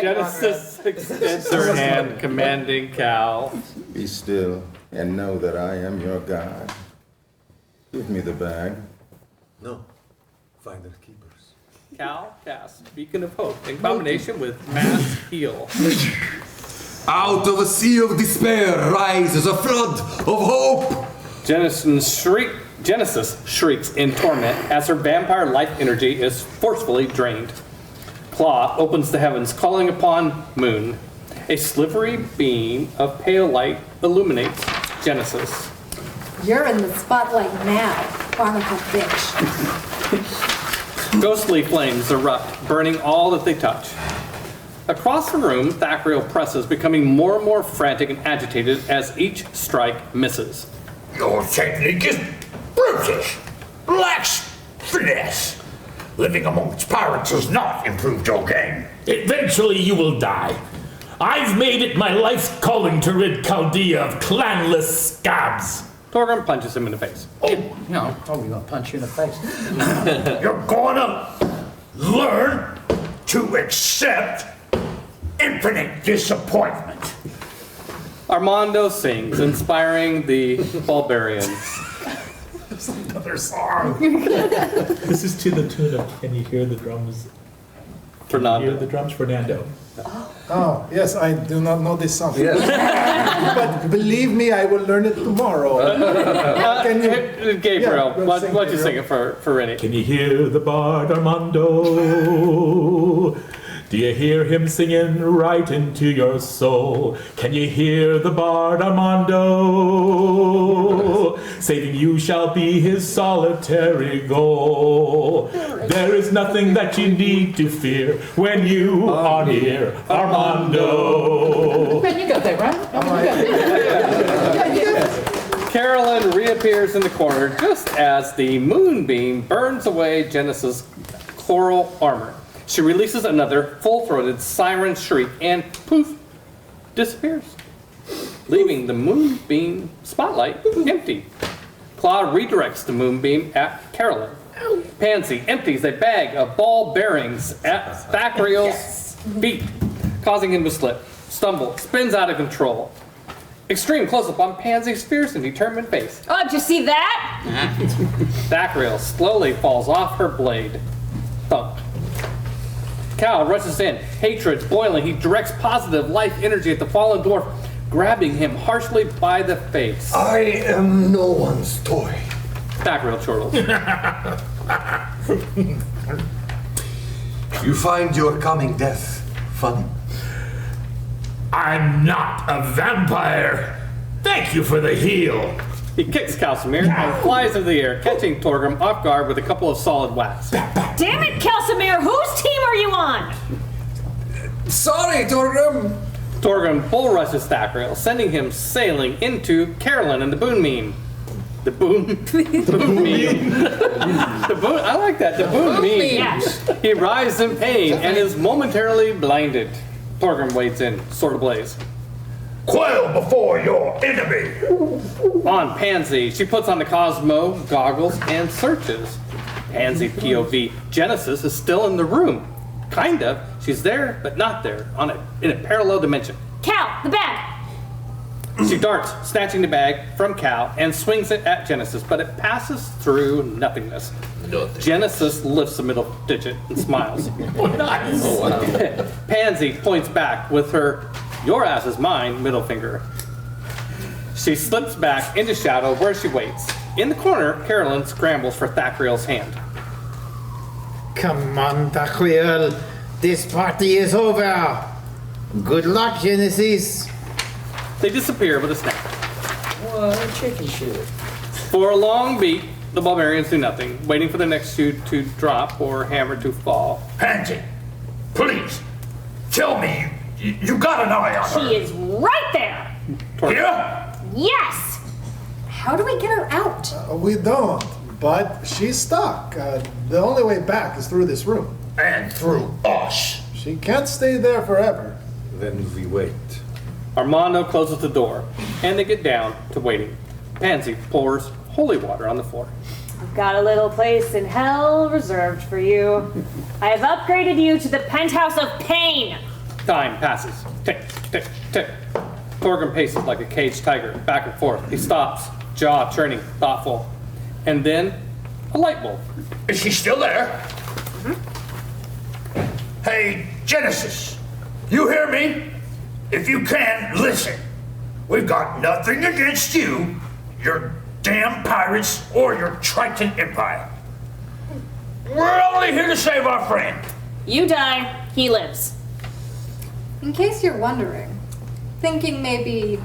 Genesis extends her hand, commanding Cal. Be still and know that I am your God. Give me the bag. No. Find the keepers. Cal casts Beacon of Hope in combination with Mass Heal. Out of a sea of despair rises a flood of hope. Genesis shrieks in torment as her vampire life energy is forcefully drained. Claw opens the heavens, calling upon Moon. A slivery beam of pale light illuminates Genesis. You're in the spotlight now, barnacle bitch. Ghostly flames erupt, burning all that they touch. Across the room, Thackreel presses, becoming more and more frantic and agitated as each strike misses. Your technique is brutish, lacks finesse. Living amongst pirates has not improved your game. Eventually you will die. I've made it my life's calling to rid Chaldea of clanless scabs. Torgrim punches him in the face. Oh, no, probably gonna punch you in the face. You're gonna learn to accept infinite disappointment. Armando sings, inspiring the Ballbarians. Another song. This is to the tune of Can You Hear the Drums? Fernando. Hear the drums, Fernando. Oh, yes, I do not know this song. Yes. But believe me, I will learn it tomorrow. Can you... Gabriel, Yeah, why sing, don't you Gabriel. sing it for Rennie? Can you hear the bard Armando? Do you hear him singing right into your soul? Can you hear the bard Armando? Saving you shall be his solitary goal. There is nothing that you need to fear when you are near Armando. Man, you got that right. Carolyn reappears in the corner just as the moonbeam burns away Genesis' coral armor. She releases another full-throated siren shriek and poof, disappears, leaving the moonbeam spotlight empty. Claw redirects the moonbeam at Carolyn. Pansy empties a bag of ball bearings at Thackereel's feet, causing him to slip, stumble, spins out of control. Extreme close-up on Pansy's fierce and determined face. Oh, did you see that? Thackreel slowly falls off her blade. Thump. Cal rushes in, hatred boiling. He directs positive life energy at the fallen dwarf, grabbing him harshly by the face. I am no one's toy. Thackreel chortles. You find your coming death funny? I'm not a vampire. Thank you for the heal. He kicks Calcimere and flies into the air, catching Torgrim off guard with a couple of solid whacks. Damn it, Calcimere! Whose team are you on? Sorry, Torgrim. Torgrim bull rushes Thackreel, sending him sailing into Carolyn and the Boon Meme. The Boon Meme. The Boon, I like that. The Boon Meme. Yes. He writhes in pain and is momentarily blinded. Torgrim wades in, sword ablaze. Quail before your enemy. On Pansy, she puts on the Cosmo goggles and searches. Pansy POV. Genesis is still in the room. Kind of. She's there, but not there, in a parallel dimension. Cal, the bag! She darts, snatching the bag from Cal, and swings it at Genesis, but it passes through nothingness. Genesis lifts a middle digit and smiles. Nice. Pansy points back with her "your ass is mine" middle finger. She slips back into shadow where she waits. In the corner, Carolyn scrambles for Thackrell's hand. Come on, Thackrell. This party is over. Good luck, Genesis. They disappear with a snap. What chicken shit? For a long beat, the Ballbarians do nothing, waiting for the next shoe to drop or hammer to fall. Pansy, please, tell me you got an eye on her. She is right there! Here? Yes! How do we get her out? We don't, but she's stuck. The only way back is through this room. And through us. She can't stay there forever. Then we wait. Armando closes the door, and they get down to waiting. Pansy pours holy water on the floor. I've got a little place in hell reserved for you. I have upgraded you to the penthouse of pain. Time passes. Tick, tick, tick. Torgrim paces like a caged tiger, back and forth. He stops, jaw churning, thoughtful. And then, a light bulb. Is she still there? Hey, Genesis, you hear me? If you can, listen. We've got nothing against you, your damn pirates, or your Triton Empire. We're only here to save our friend. You die, he lives. In case you're wondering, thinking maybe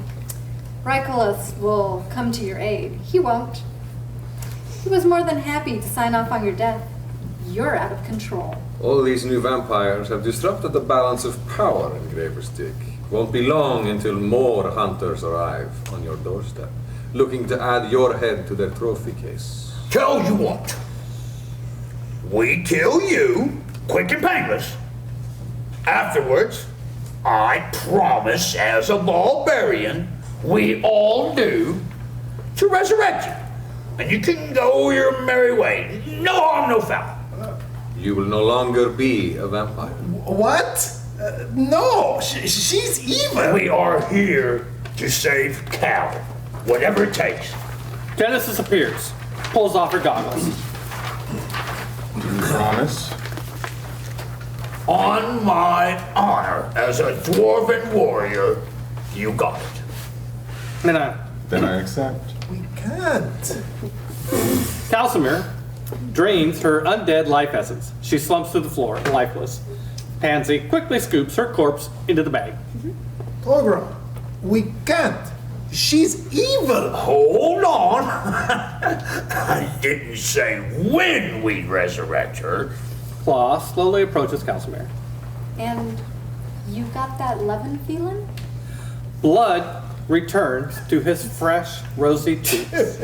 Rykolos will come to your aid, he won't. He was more than happy to sign off on your death. You're out of control. All these new vampires have disrupted the balance of power in Graver's Dig. Won't be long until more hunters arrive on your doorstep, looking to add your head to their trophy case. Tell you what. We kill you, quick and painless. Afterwards, I promise as a Ballbarian, we all do, to resurrect you. And you can go your merry way. No harm, no foul. You will no longer be a vampire. What? No, she's evil. We are here to save Cal, whatever it takes. Genesis appears, pulls off her goggles. Promise? On my honor as a dwarven warrior, you got it. Then I accept. We can't. Calcimere drains her undead life essence. She slumps to the floor, lifeless. Pansy quickly scoops her corpse into the bag. Torgrim, we can't. She's evil. Hold on. I didn't say when we'd resurrect her. Claw slowly approaches Calcimere. And you got that lovin' feeling? Blood returns to his fresh, rosy cheeks.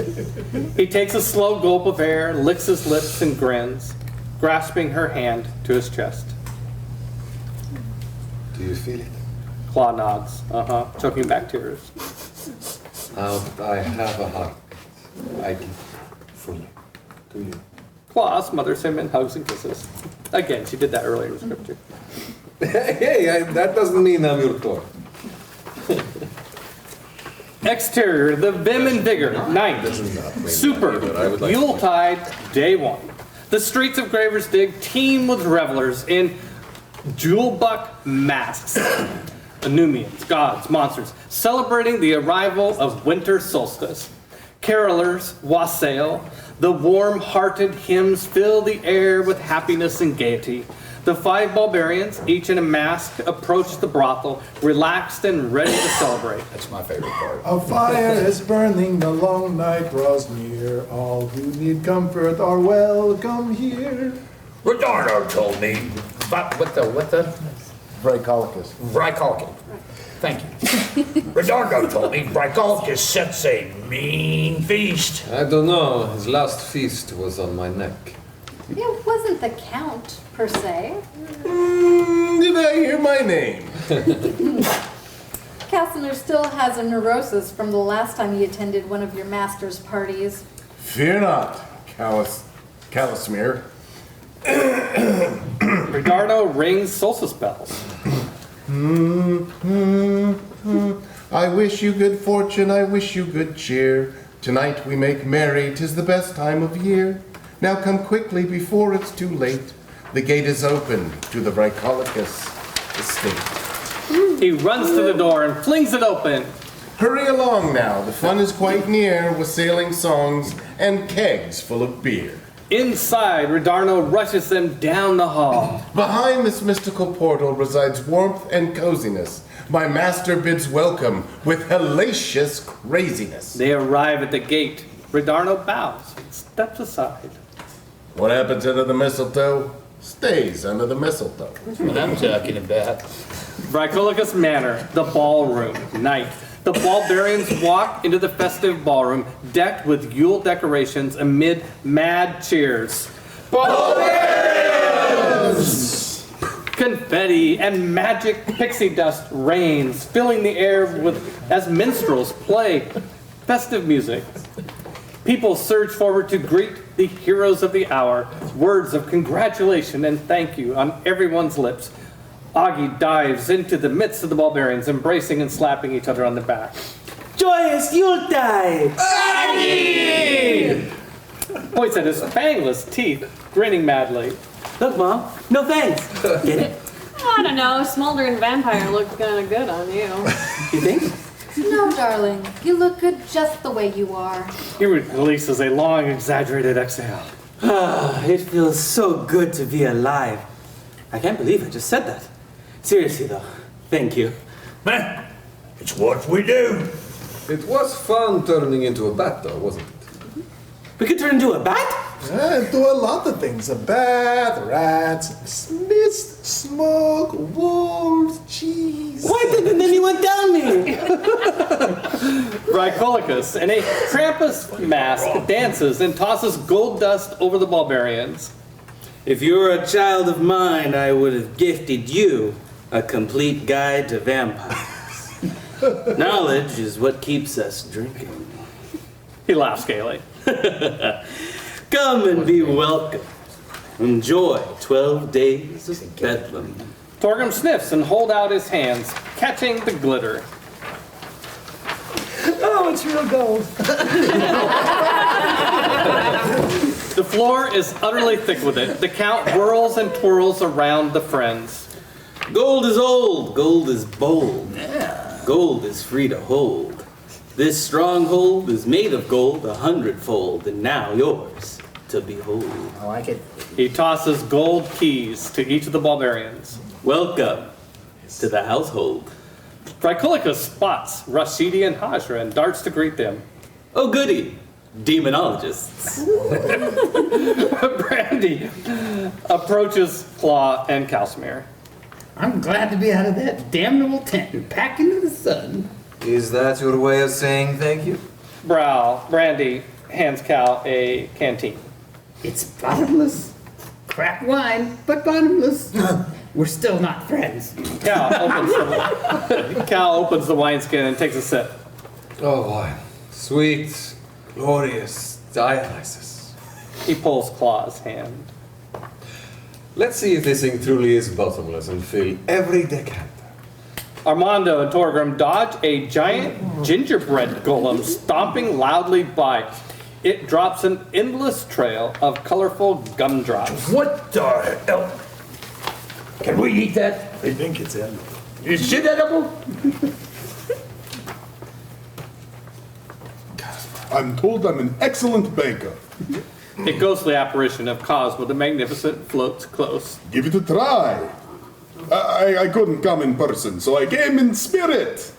He takes a slow gulp of air, licks his lips, and grins, grasping her hand to his chest. Do you feel it? Claw nods, choking back tears. Now I have a heart. I give fully to you. Claw smothers him in hugs and kisses. Again, she did that earlier in the script too. Hey, that doesn't mean I'm your core. Exterior, the Vim and Vigor, 9th. Super, Yuletide, day 1. The streets of Graver's Dig teem with revelers in jewel-buck masks. Numians, gods, monsters, celebrating the arrival of winter solstice. Carolers wassail. The warm-hearted hymns fill the air with happiness and gaiety. The 5 Ballbarians, each in a mask, approach the brothel, relaxed and ready to celebrate. That's my favorite part. A fire is burning, the long night draws near. All who need comfort are welcome here. Redardo told me about what the Vraicolicus. Vraicolicus. Thank you. Redardo told me Vraicolicus sets a mean feast. I don't know. His last feast was on my neck. It wasn't the Count, per se. Did I hear my name? Casimir still has a neurosis from the last time he attended one of your master's parties. Fear not, Casimir. Ricardo rings solstice bells. I wish you good fortune, I wish you good cheer. Tonight we make merry, 'tis the best time of year. Now come quickly before it's too late. The gate is open to the Vraicolicus estate. He runs to the door and flings it open. Hurry along now, the fun is quite near, with sailing songs and kegs full of beer. Inside, Redarno rushes them down the hall. Behind this mystical portal resides warmth and coziness. My master bids welcome with hellacious craziness. They arrive at the gate. Redarno bows and steps aside. What happens under the mistletoe stays under the mistletoe. That's what I'm talking about. Vraicolicus Manor, the ballroom, night. The Ballbarians walk into the festive ballroom, decked with Yule decorations amid mad cheers. Ballbarians! Confetti and magic pixie dust rains, filling the air as minstrels play festive music. People surge forward to greet the heroes of the hour, words of congratulation and thank you on everyone's lips. Augie dives into the midst of the Ballbarians, embracing and slapping each other on the back. Joyous Yuletide! Augie! Points at his fangless teeth, grinning madly. Look, Mom, no thanks. Get it? I don't know, smoldering vampire looked kind of good on you. You think? No, darling. You look good just the way you are. He releases a long, exaggerated exhale. It feels so good to be alive. I can't believe I just said that. Seriously, though, thank you. Man, it's what we do. It was fun turning into a bat, though, wasn't it? We could turn into a bat? Yeah, do a lot of things. A bat, rats, mist, smoke, wolves, cheese. Why didn't anyone tell me? Vraicolicus, in a Krampus mask, dances and tosses gold dust over the Ballbarians. If you were a child of mine, I would have gifted you a complete guide to vampires. Knowledge is what keeps us drinking. He laughs gaily. Come and be welcome. Enjoy 12 days of Bedlam. Torgrim sniffs and holds out his hands, catching the glitter. Oh, it's real gold. The floor is utterly thick with it. The Count whirls and twirls around the friends. Gold is old, gold is bold. Gold is free to hold. This stronghold is made of gold 100-fold, and now yours to behold. I like it. He tosses gold keys to each of the Ballbarians. Welcome to the household. Vraicolicus spots Rashidi and Hajra and darts to greet them. Oh goody, demonologists. Brandy approaches Claw and Casimir. I'm glad to be out of that damnable tent and back into the sun. Is that your way of saying thank you? Brandy hands Cal a canteen. It's bottomless. Crap wine, but bottomless. We're still not friends. Cal opens the wineskin and takes a sip. Oh, wine. Sweet, glorious Dionysus. He pulls Claw's hand. Let's see if this thing truly is bottomless and fill every decanter. Armando and Torgrim dodge a giant gingerbread golem stomping loudly by. It drops an endless trail of colorful gumdrops. What the hell? Can we eat that? I think it's edible. Is it edible? I'm told I'm an excellent baker. A ghostly apparition of Cosmo the Magnificent floats close. Give it a try. I couldn't come in person, so I came in spirit.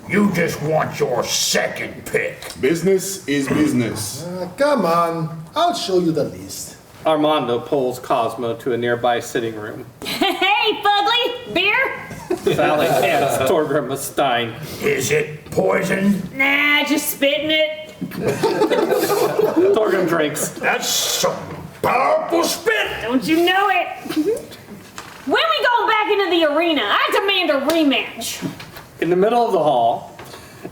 You just want your second pick. Business is business. Come on, I'll show you the list. Armando pulls Cosmo to a nearby sitting room. Hey, Fugly, beer? Sally hands Torgrim a stein. Is it poisoned? Nah, just spitting it. Torgrim drinks. That's some powerful spit. Don't you know it? When we go back into the arena, I demand a rematch. In the middle of the hall,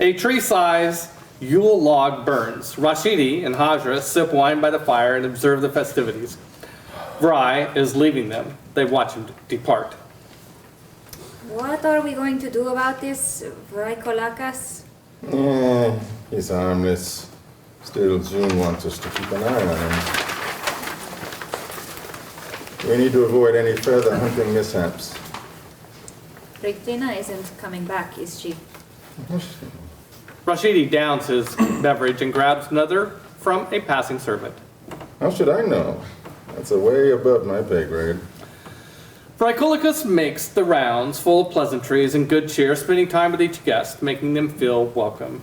a tree-sized Yule log burns. Rashidi and Hajra sip wine by the fire and observe the festivities. Vry is leaving them. They watch him depart. What are we going to do about this, Vrykolakas? He's harmless. Still, June wants us to keep an eye on him. We need to avoid any further hunting mishaps. Brigtina isn't coming back, is she? Rashidi downs his beverage and grabs another from a passing servant. How should I know? That's a way above my pay grade. Vrykolakas makes the rounds full of pleasantries and good cheer, spending time with each guest, making them feel welcome.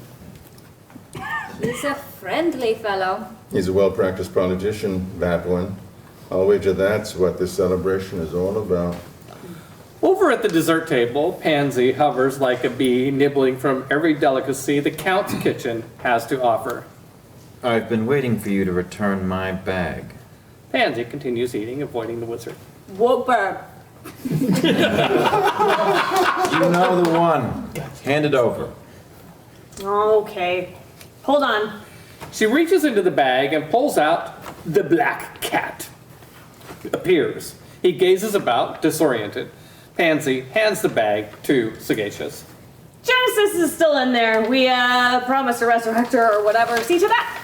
He's a friendly fellow. He's a well-practiced politician, that one. I'll wager that's what this celebration is all about. Over at the dessert table, Pansy hovers like a bee, nibbling from every delicacy the Count's kitchen has to offer. I've been waiting for you to return my bag. Pansy continues eating, avoiding the wizard. Whooper. You know the one. Hand it over. Okay. Hold on. She reaches into the bag and pulls out the black cat. Appears. He gazes about, disoriented. Pansy hands the bag to Sagacious. Genesis is still in there. We promised to resurrect her or whatever. See to that.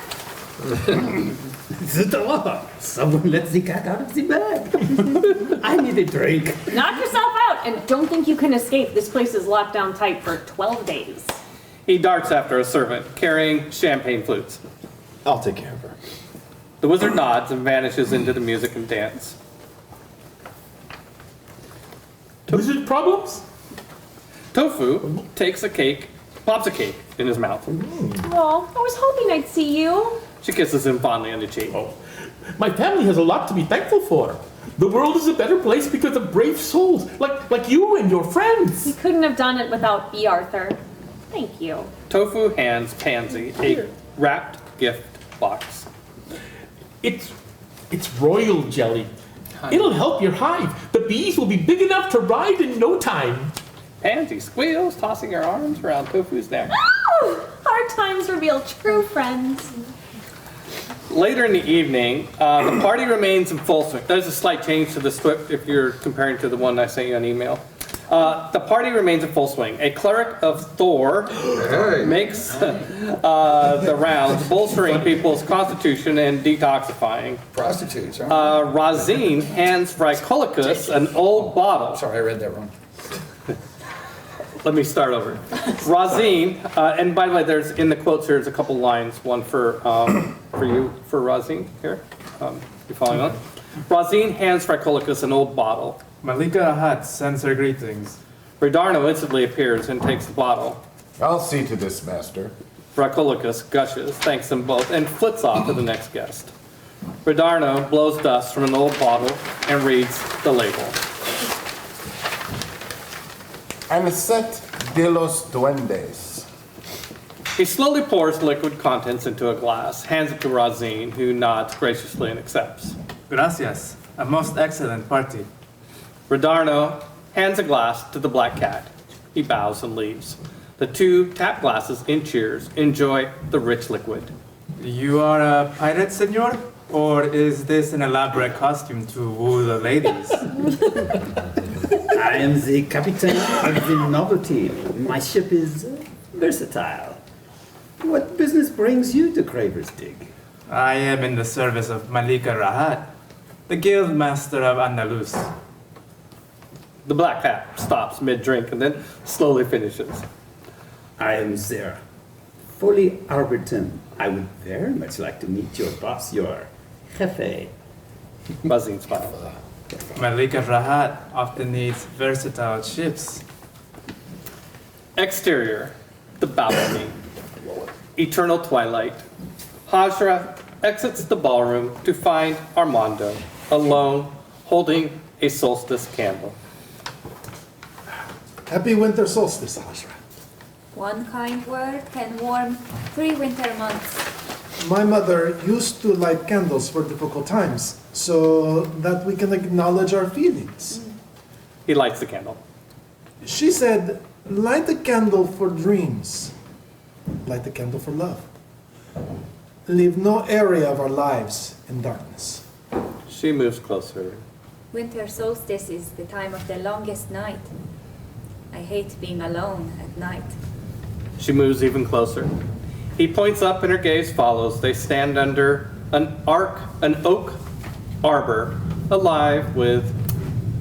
The door. Someone let the cat out of the bag. I need a drink. Knock yourself out and don't think you can escape. This place is locked down tight for 12 days. He darts after a servant, carrying champagne flutes. I'll take care of her. The wizard nods and vanishes into the music and dance. Wizard problems? Tofu takes a cake, pops a cake in his mouth. Oh, I was hoping I'd see you. She kisses him fondly on the cheek. Oh, my family has a lot to be thankful for. The world is a better place because of brave souls like you and your friends. You couldn't have done it without E. Arthur. Thank you. Tofu hands Pansy a wrapped gift box. It's royal jelly. It'll help your hive. The bees will be big enough to ride in no time. Pansy squeals, tossing her arms around Tofu's neck. Oh, hard times reveal true friends. Later in the evening, the party remains in full swing. There's a slight change to the script if you're comparing to the one I sent you on email. The party remains in full swing. A cleric of Thor makes the rounds, bolstering people's constitution and detoxifying. Prostitutes, huh? Razine hands Vrykolakas an old bottle. Sorry, I read that wrong. Let me start over. Razine, and by the way, there's in the quotes here, there's a couple lines, one for you, for Razine here. You following on? Razine hands Vrykolakas an old bottle. Malika Ahat sends her greetings. Ridarno instantly appears and takes the bottle. I'll see to this, master. Vrykolakas gushes, thanks them both, and flits off to the next guest. Ridarno blows dust from an old bottle and reads the label. Anisette de los Duendes. He slowly pours liquid contents into a glass, hands it to Razine, who nods graciously and accepts. Gracias. A most excellent party. Ridarno hands a glass to the black cat. He bows and leaves. The two tap glasses in cheers, enjoy the rich liquid. You are a pirate, senor? Or is this an elaborate costume to woo the ladies? I am the captain of the novelty. My ship is versatile. What business brings you to Craver's Dig? I am in the service of Malika Rahat, the guild master of Andalus. The black cat stops mid-drink and then slowly finishes. I am there. Foley Arberton. I would very much like to meet your boss, your Jefe. Buzzing smile. Malika Rahat often needs versatile ships. Exterior, the balcony. Eternal twilight. Hajra exits the ballroom to find Armando, alone, holding a solstice candle. Happy winter solstice, Hajra. One kind word can warm 3 winter months. My mother used to light candles for difficult times, so that we can acknowledge our feelings. He lights the candle. She said, light a candle for dreams, light a candle for love. Leave no area of our lives in darkness. She moves closer. Winter solstice is the time of the longest night. I hate being alone at night. She moves even closer. He points up and her gaze follows. They stand under an oak arbor, alive with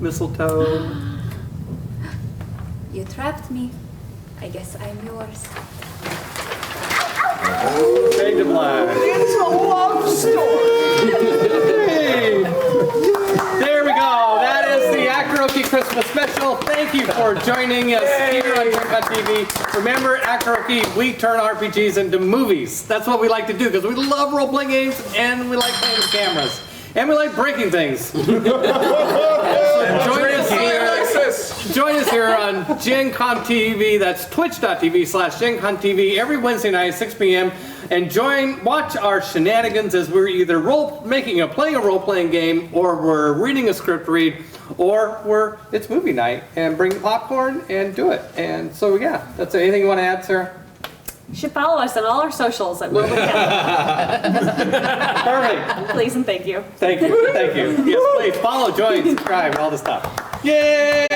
mistletoe. You trapped me. I guess I'm yours. Fade to black. It's a love story. Hey. There we go. That is the Actoroke Christmas special. Thank you for joining us here on Drink TV. Remember, Actoroke, we turn RPGs into movies. That's what we like to do because we love role-playing games and we like playing with cameras. And we like breaking things. So join us here on Gen Con TV. That's twitch.tv/Gen Con TV every Wednesday night, 6 p.m. And watch our shenanigans as we're either playing a role-playing game, or we're reading a script read, or it's movie night and bring popcorn and do it. And so yeah, that's it. Anything you want to add, Sarah? You should follow us on all our socials at World of Perfect. Please and thank you. Thank you. Thank you. Yes, please follow, join, subscribe, and all this stuff. Yay!